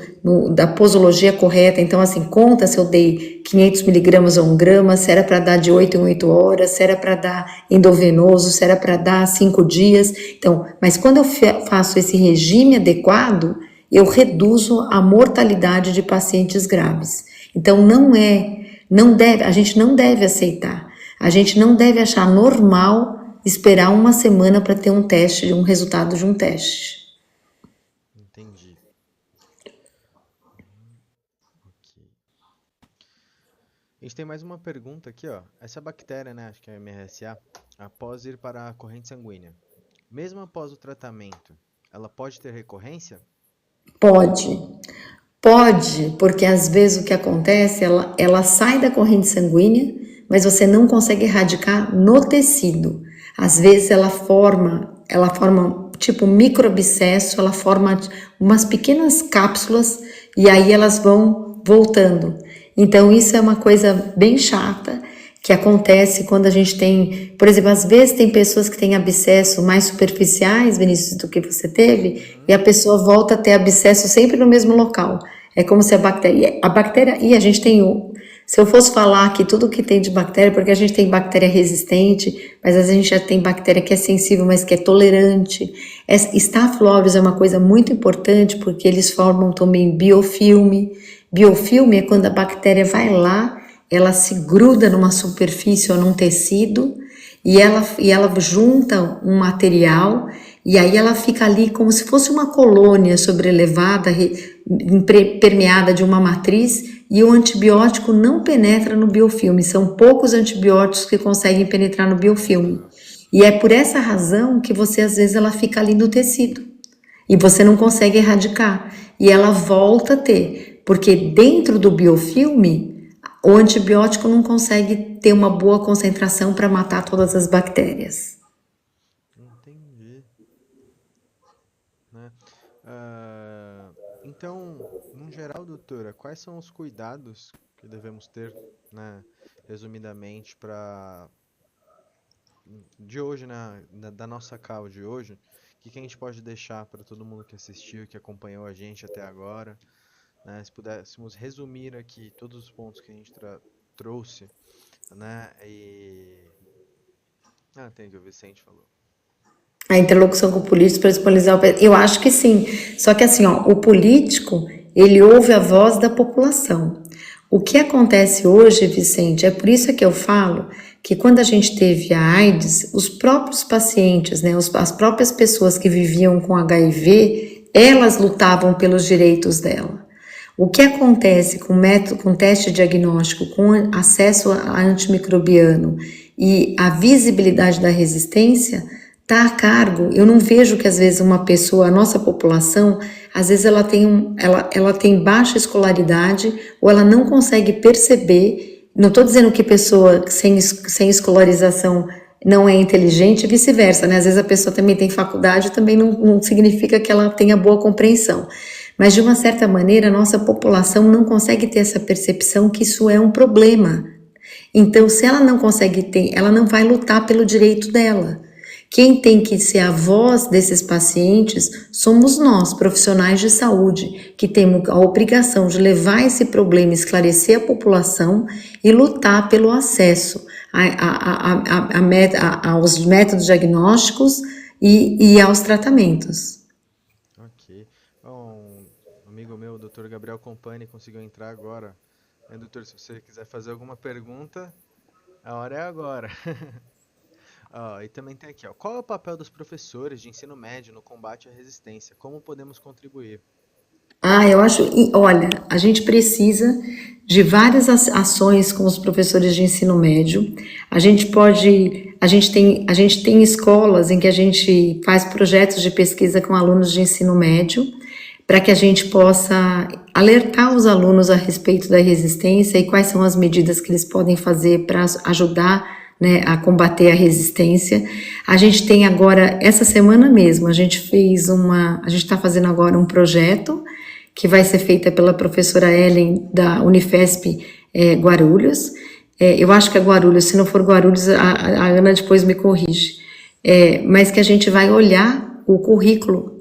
da posologia correta. Então, assim, conta se eu dei 500 miligramas ou 1 grama, se era para dar de 8 em 8 horas, se era para dar endovenoso, se era para dar 5 dias. Então, mas quando eu faço esse regime adequado, eu reduzo a mortalidade de pacientes graves. Então, a gente não deve aceitar. A gente não deve achar normal esperar uma semana para ter um resultado de um teste. Entendi. Ok. A gente tem mais uma pergunta aqui, ó. Essa bactéria, né, acho que é a MRSA, após ir para a corrente sanguínea, mesmo após o tratamento, ela pode ter recorrência? Pode, porque às vezes o que acontece, ela sai da corrente sanguínea, mas você não consegue erradicar no tecido. Às vezes ela forma tipo microabscesso, ela forma umas pequenas cápsulas e aí elas vão voltando. Então isso é uma coisa bem chata que acontece quando a gente tem, por exemplo, às vezes tem pessoas que têm abscesso mais superficiais, Vinícius, do que você teve, e a pessoa volta a ter abscesso sempre no mesmo local. É como se a bactéria, e a gente tem se eu fosse falar aqui tudo que tem de bactéria, porque a gente tem bactéria resistente, mas às vezes a gente já tem bactéria que é sensível, mas que é tolerante. Staphylococcus é uma coisa muito importante, porque eles formam também biofilme. Biofilme é quando a bactéria vai lá, ela se gruda numa superfície ou num tecido, e ela junta um material, e aí ela fica ali como se fosse uma colônia sobrelevada, permeada de uma matriz, e o antibiótico não penetra no biofilme, são poucos antibióticos que conseguem penetrar no biofilme. E é por essa razão que às vezes ela fica ali no tecido, e você não consegue erradicar, e ela volta a ter, porque dentro do biofilme, o antibiótico não consegue ter uma boa concentração para matar todas as bactérias. Entendi. Né? Então, no geral, doutora, quais são os cuidados que devemos ter, né, resumidamente, de hoje, né, da nossa call de hoje? O que a gente pode deixar para todo mundo que assistiu, que acompanhou a gente até agora? Né, se pudéssemos resumir aqui todos os pontos que a gente trouxe, né, tem que o Vicente falou. A interlocução com o político para disponibilizar eu acho que sim, só que assim, o político, ele ouve a voz da população. O que acontece hoje, Vicente, é por isso que eu falo que quando a gente teve a AIDS, os próprios pacientes, né, as próprias pessoas que viviam com HIV, elas lutavam pelos direitos dela. O que acontece com teste diagnóstico, com acesso a antimicrobiano e a visibilidade da resistência, está a cargo. Eu não vejo que às vezes uma pessoa, a nossa população, às vezes ela tem baixa escolaridade ou ela não consegue perceber. Não estou dizendo que pessoa sem escolarização não é inteligente e vice-versa, né? Às vezes a pessoa também tem faculdade, também não significa que ela tenha boa compreensão. Mas, de uma certa maneira, a nossa população não consegue ter essa percepção que isso é um problema. Então, se ela não consegue ter, ela não vai lutar pelo direito dela. Quem tem que ser a voz desses pacientes somos nós, profissionais de saúde, que temos a obrigação de levar esse problema, esclarecer a população e lutar pelo acesso aos métodos diagnósticos e aos tratamentos. Ok. Bom, um amigo meu, o Dr. Gabriel Compani, conseguiu entrar agora. Doutor, se você quiser fazer alguma pergunta, a hora é agora. E também tem aqui, qual é o papel dos professores de ensino médio no combate à resistência? Como podemos contribuir? Eu acho, olha, a gente precisa de várias ações com os professores de ensino médio. A gente tem escolas em que a gente faz projetos de pesquisa com alunos de ensino médio, para que a gente possa alertar os alunos a respeito da resistência e quais são as medidas que eles podem fazer para ajudar, né, a combater a resistência. A gente tem agora, essa semana mesmo, a gente está fazendo agora um projeto que vai ser feita pela professora Ellen da Unifesp Guarulhos. Eu acho que é Guarulhos, se não for Guarulhos, a Ana depois me corrige. Mas que a gente vai olhar o currículo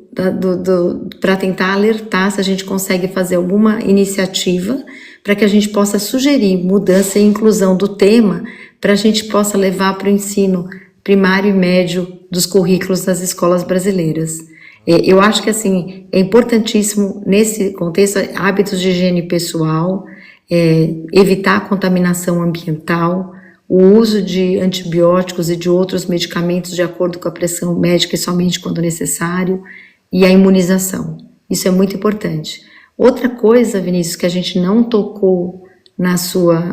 para tentar alertar se a gente consegue fazer alguma iniciativa para que a gente possa sugerir mudança e inclusão do tema, para a gente possa levar para o ensino primário e médio dos currículos das escolas brasileiras. Eu acho que assim, é importantíssimo nesse contexto hábitos de higiene pessoal, evitar a contaminação ambiental, o uso de antibióticos e de outros medicamentos de acordo com a prescrição médica e somente quando necessário, e a imunização. Isso é muito importante. Outra coisa, Vinícius, que a gente não tocou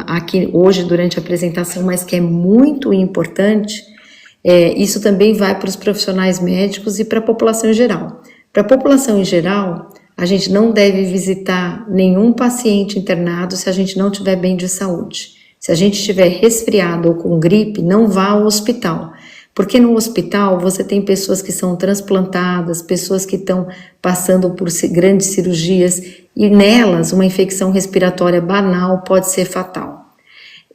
aqui hoje durante a apresentação, mas que é muito importante, isso também vai para os profissionais médicos e para a população em geral. Para a população em geral, a gente não deve visitar nenhum paciente internado se a gente não estiver bem de saúde. Se a gente estiver resfriado ou com gripe, não vá ao hospital. Porque no hospital você tem pessoas que são transplantadas, pessoas que estão passando por grandes cirurgias e nelas uma infecção respiratória banal pode ser fatal.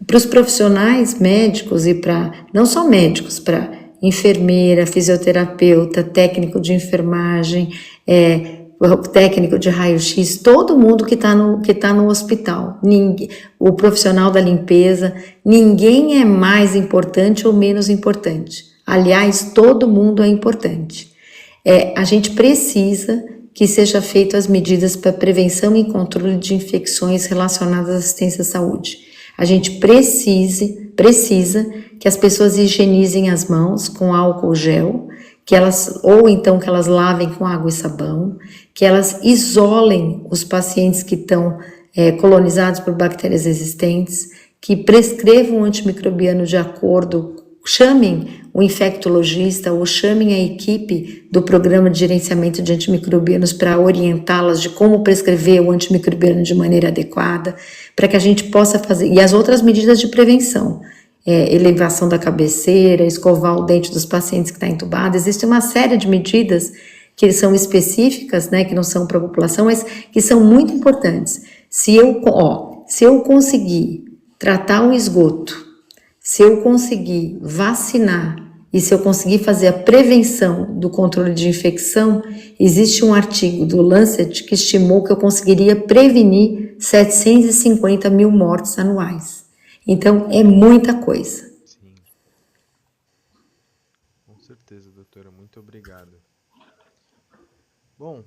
Para os profissionais médicos e para, não só médicos, para enfermeira, fisioterapeuta, técnico de enfermagem, técnico de raio-x, todo mundo que está no hospital, o profissional da limpeza, ninguém é mais importante ou menos importante. Aliás, todo mundo é importante. A gente precisa que seja feito as medidas para prevenção e controle de infecções relacionadas à assistência à saúde. A gente precisa que as pessoas higienizem as mãos com álcool gel, ou então que elas lavem com água e sabão, que elas isolem os pacientes que estão colonizados por bactérias resistentes, que prescrevam antimicrobiano de acordo, chamem o infectologista ou chamem a equipe do programa de gerenciamento de antimicrobianos para orientá-las de como prescrever o antimicrobiano de maneira adequada, para que a gente possa fazer, e as outras medidas de prevenção, elevação da cabeceira, escovar o dente dos pacientes que estão entubados. Existe uma série de medidas que são específicas, né, que não são para a população, mas que são muito importantes. Se eu conseguir tratar o esgoto, se eu conseguir vacinar e se eu conseguir fazer a prevenção do controle de infecção, existe um artigo do Lancet que estimou que eu conseguiria prevenir 750 mil mortes anuais. Então, é muita coisa. Sim. Com certeza, doutora. Muito obrigado. Bom,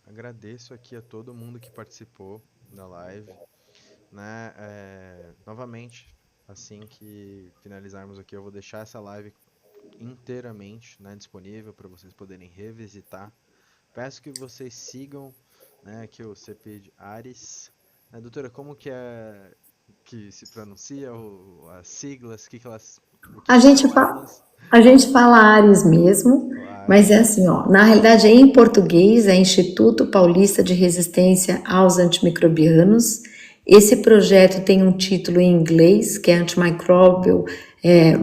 agradeço aqui a todo mundo que participou da live, né? Novamente, assim que finalizarmos aqui, eu vou deixar essa live inteiramente, né, disponível para vocês poderem revisitar. Peço que vocês sigam, né, aqui o CP Ares. Doutora, como que se pronuncia, as siglas, o que elas... A gente fala Ares mesmo, mas é assim, na realidade em português é Instituto Paulista de Resistência aos Antimicrobianos. Esse projeto tem um título em inglês, que é Antimicrobial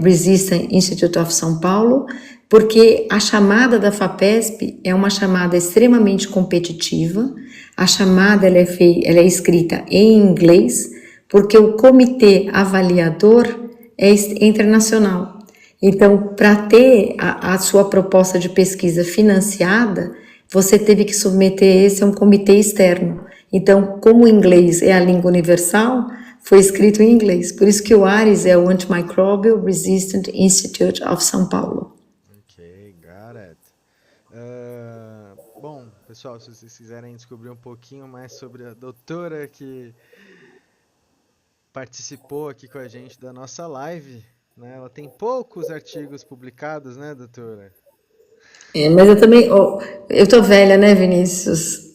Resistance Institute of São Paulo, porque a chamada da FAPESP é uma chamada extremamente competitiva. A chamada ela é escrita em inglês, porque o comitê avaliador é internacional. Então, para ter a sua proposta de pesquisa financiada, você teve que submeter esse a um comitê externo. Então, como o inglês é a língua universal, foi escrito em inglês. Por isso que o ARES é o Antimicrobial Resistant Institute of São Paulo. Ok, got it. Bom, pessoal, se vocês quiserem descobrir um pouquinho mais sobre a doutora que participou aqui com a gente da nossa live, né? Ela tem poucos artigos publicados, né, doutora? Mas eu também, eu tô velha, né, Vinícius?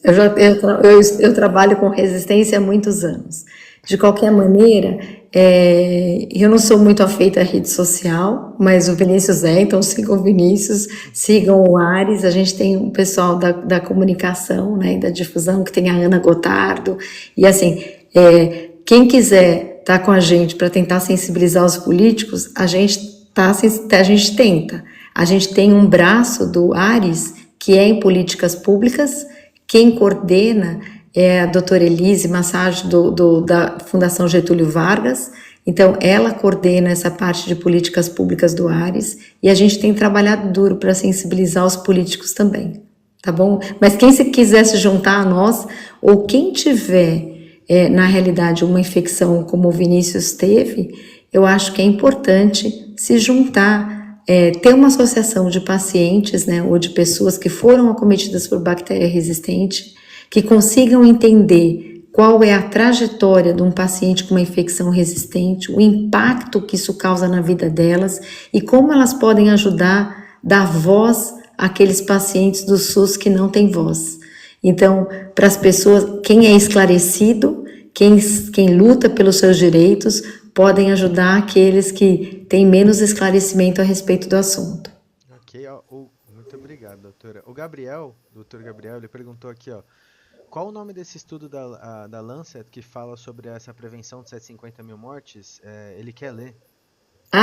Eu trabalho com resistência há muitos anos. De qualquer maneira, eu não sou muito afeita à rede social, mas o Vinícius então sigam o Vinícius, sigam o Ares. A gente tem um pessoal da comunicação, né, e da difusão, que tem a Ana Gotardo, e assim, quem quiser estar com a gente para tentar sensibilizar os políticos, a gente tenta. A gente tem um braço do Ares, que é em políticas públicas. Quem coordena é a doutora Elise Massage, da Fundação Getúlio Vargas. Então, ela coordena essa parte de políticas públicas do Ares, e a gente tem trabalhado duro para sensibilizar os políticos também, tá bom? Mas quem se quiser se juntar a nós, ou quem tiver, na realidade, uma infecção como o Vinícius teve, eu acho que é importante se juntar, ter uma associação de pacientes, né, ou de pessoas que foram acometidas por bactéria resistente, que consigam entender qual é a trajetória de um paciente com uma infecção resistente, o impacto que isso causa na vida delas e como elas podem ajudar, dar voz àqueles pacientes do SUS que não têm voz. Então, para as pessoas, quem é esclarecido, quem luta pelos seus direitos, podem ajudar aqueles que têm menos esclarecimento a respeito do assunto. Ok, muito obrigado, doutora. O doutor Gabriel, ele perguntou aqui, qual o nome desse estudo da Lancet que fala sobre essa prevenção de 750 mil mortes? Ele quer ler.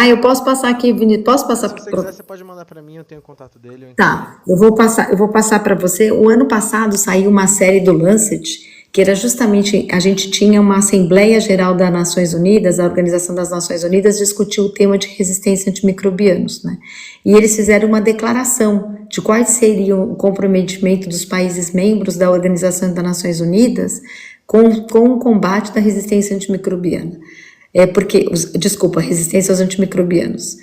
Eu posso passar aqui, Vinícius, posso passar? Se você quiser, você pode mandar para mim, eu tenho o contato dele. Tá, eu vou passar para você. O ano passado saiu uma série do Lancet, que era justamente, a gente tinha uma Assembleia Geral das Nações Unidas, a Organização das Nações Unidas discutiu o tema de resistência a antimicrobianos, né? E eles fizeram uma declaração de quais seriam o comprometimento dos países membros da Organização das Nações Unidas com o combate da resistência antimicrobiana. Resistência aos antimicrobianos.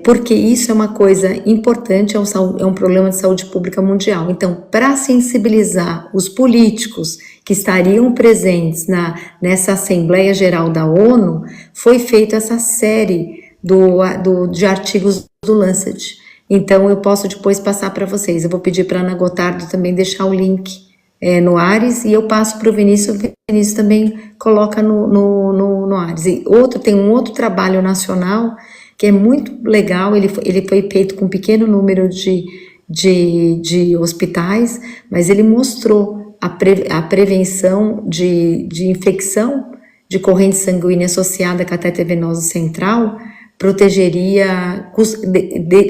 Porque isso é uma coisa importante, é um problema de saúde pública mundial. Então, para sensibilizar os políticos que estariam presentes nessa Assembleia Geral da ONU, foi feita essa série de artigos do Lancet. Então, eu posso depois passar para vocês. Eu vou pedir para a Ana Gotardo também deixar o link no Ares, e eu passo para o Vinícius também coloca no Ares. E tem um outro trabalho nacional que é muito legal, ele foi feito com um pequeno número de hospitais, mas ele mostrou a prevenção de infecção de corrente sanguínea associada à catéter venosa central,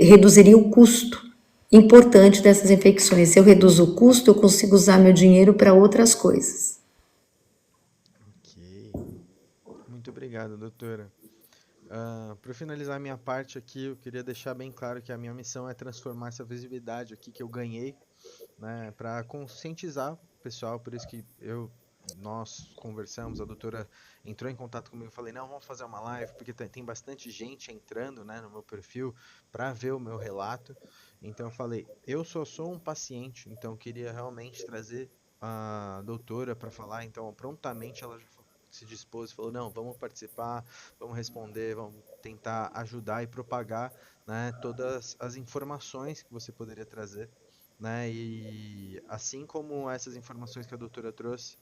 reduziria o custo importante dessas infecções. Se eu reduzo o custo, eu consigo usar meu dinheiro para outras coisas. Ok. Muito obrigado, doutora. Para finalizar a minha parte aqui, eu queria deixar bem claro que a minha missão é transformar essa visibilidade aqui que eu ganhei, né, para conscientizar o pessoal. Por isso que nós conversamos, a doutora entrou em contato comigo, eu falei, não, vamos fazer uma live, porque tem bastante gente entrando, né, no meu perfil para ver o meu relato. Então eu falei, eu só sou um paciente, então eu queria realmente trazer a doutora para falar. Então prontamente ela já se dispôs e falou, não, vamos participar, vamos responder, vamos tentar ajudar e propagar, né, todas as informações que você poderia trazer, né, e assim como essas informações que a doutora trouxe,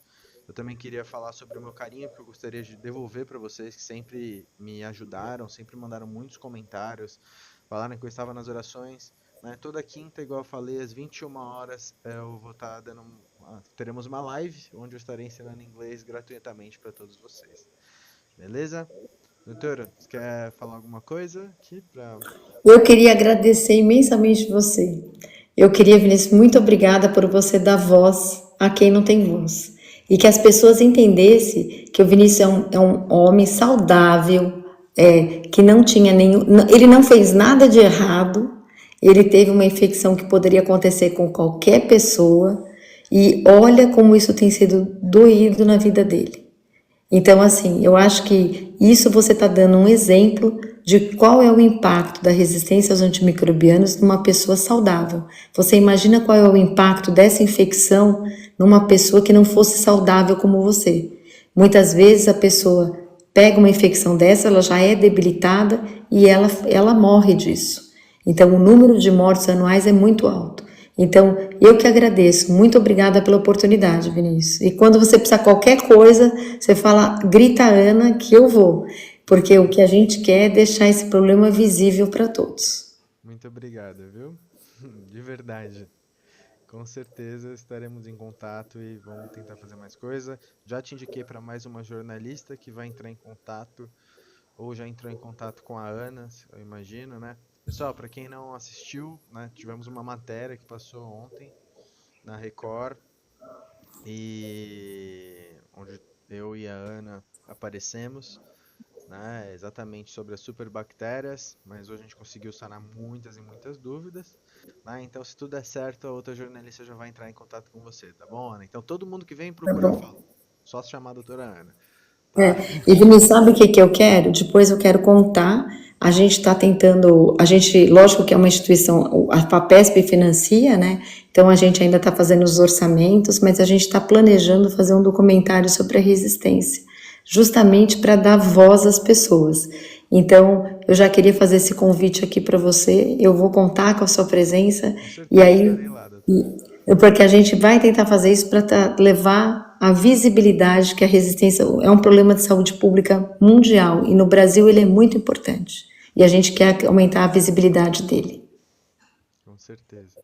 eu também queria falar sobre o meu carinho, que eu gostaria de devolver para vocês, que sempre me ajudaram, sempre mandaram muitos comentários, falaram que eu estava nas orações, né, toda quinta, igual eu falei, às 21 horas, eu vou estar teremos uma live, onde eu estarei ensinando inglês gratuitamente para todos vocês. Beleza? Doutora, você quer falar alguma coisa aqui? Eu queria agradecer imensamente você. Eu queria, Vinícius, muito obrigada por você dar voz a quem não tem voz. E que as pessoas entendessem que o Vinícius é um homem saudável, que não tinha nenhum. Ele não fez nada de errado, ele teve uma infecção que poderia acontecer com qualquer pessoa, e olha como isso tem sido doído na vida dele. Então, assim, eu acho que isso você está dando um exemplo de qual é o impacto da resistência aos antimicrobianos numa pessoa saudável. Você imagina qual é o impacto dessa infecção numa pessoa que não fosse saudável como você. Muitas vezes a pessoa pega uma infecção dessa, ela já é debilitada e ela morre disso. Então, o número de mortes anuais é muito alto. Então, eu que agradeço. Muito obrigada pela oportunidade, Vinícius. E quando você precisar qualquer coisa, você fala, grita Ana, que eu vou. Porque o que a gente quer é deixar esse problema visível para todos. Muito obrigado, viu? De verdade. Com certeza estaremos em contato e vamos tentar fazer mais coisa. Já te indiquei para mais uma jornalista que vai entrar em contato, ou já entrou em contato com a Ana, eu imagino, né? Pessoal, para quem não assistiu, né, tivemos uma matéria que passou ontem na Record, e onde eu e a Ana aparecemos, né, exatamente sobre as superbactérias, mas hoje a gente conseguiu sanar muitas e muitas dúvidas, né? Então, se tudo der certo, a outra jornalista já vai entrar em contato com você, tá bom, Ana? Então, todo mundo que vem procura, eu falo, só se chamar a doutora Ana. Tá? E Vinícius, sabe o que eu quero? Depois eu quero contar. A gente está tentando, lógico que é uma instituição, a FAPESP financia, né? Então a gente ainda está fazendo os orçamentos, mas a gente está planejando fazer um documentário sobre a resistência, justamente para dar voz às pessoas. Então eu já queria fazer esse convite aqui para você. Eu vou contar com a sua presença e aí, porque a gente vai tentar fazer isso para levar a visibilidade que a resistência é um problema de saúde pública mundial e no Brasil ele é muito importante e a gente quer aumentar a visibilidade dele. Com certeza.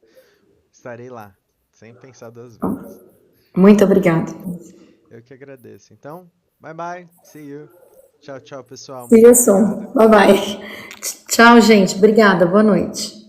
Estarei lá, sem pensar duas vezes. Muito obrigada. Eu que agradeço. Então, bye bye, see you. Tchau, tchau, pessoal. See you soon. Bye bye. Tchau, gente. Obrigada. Boa noite.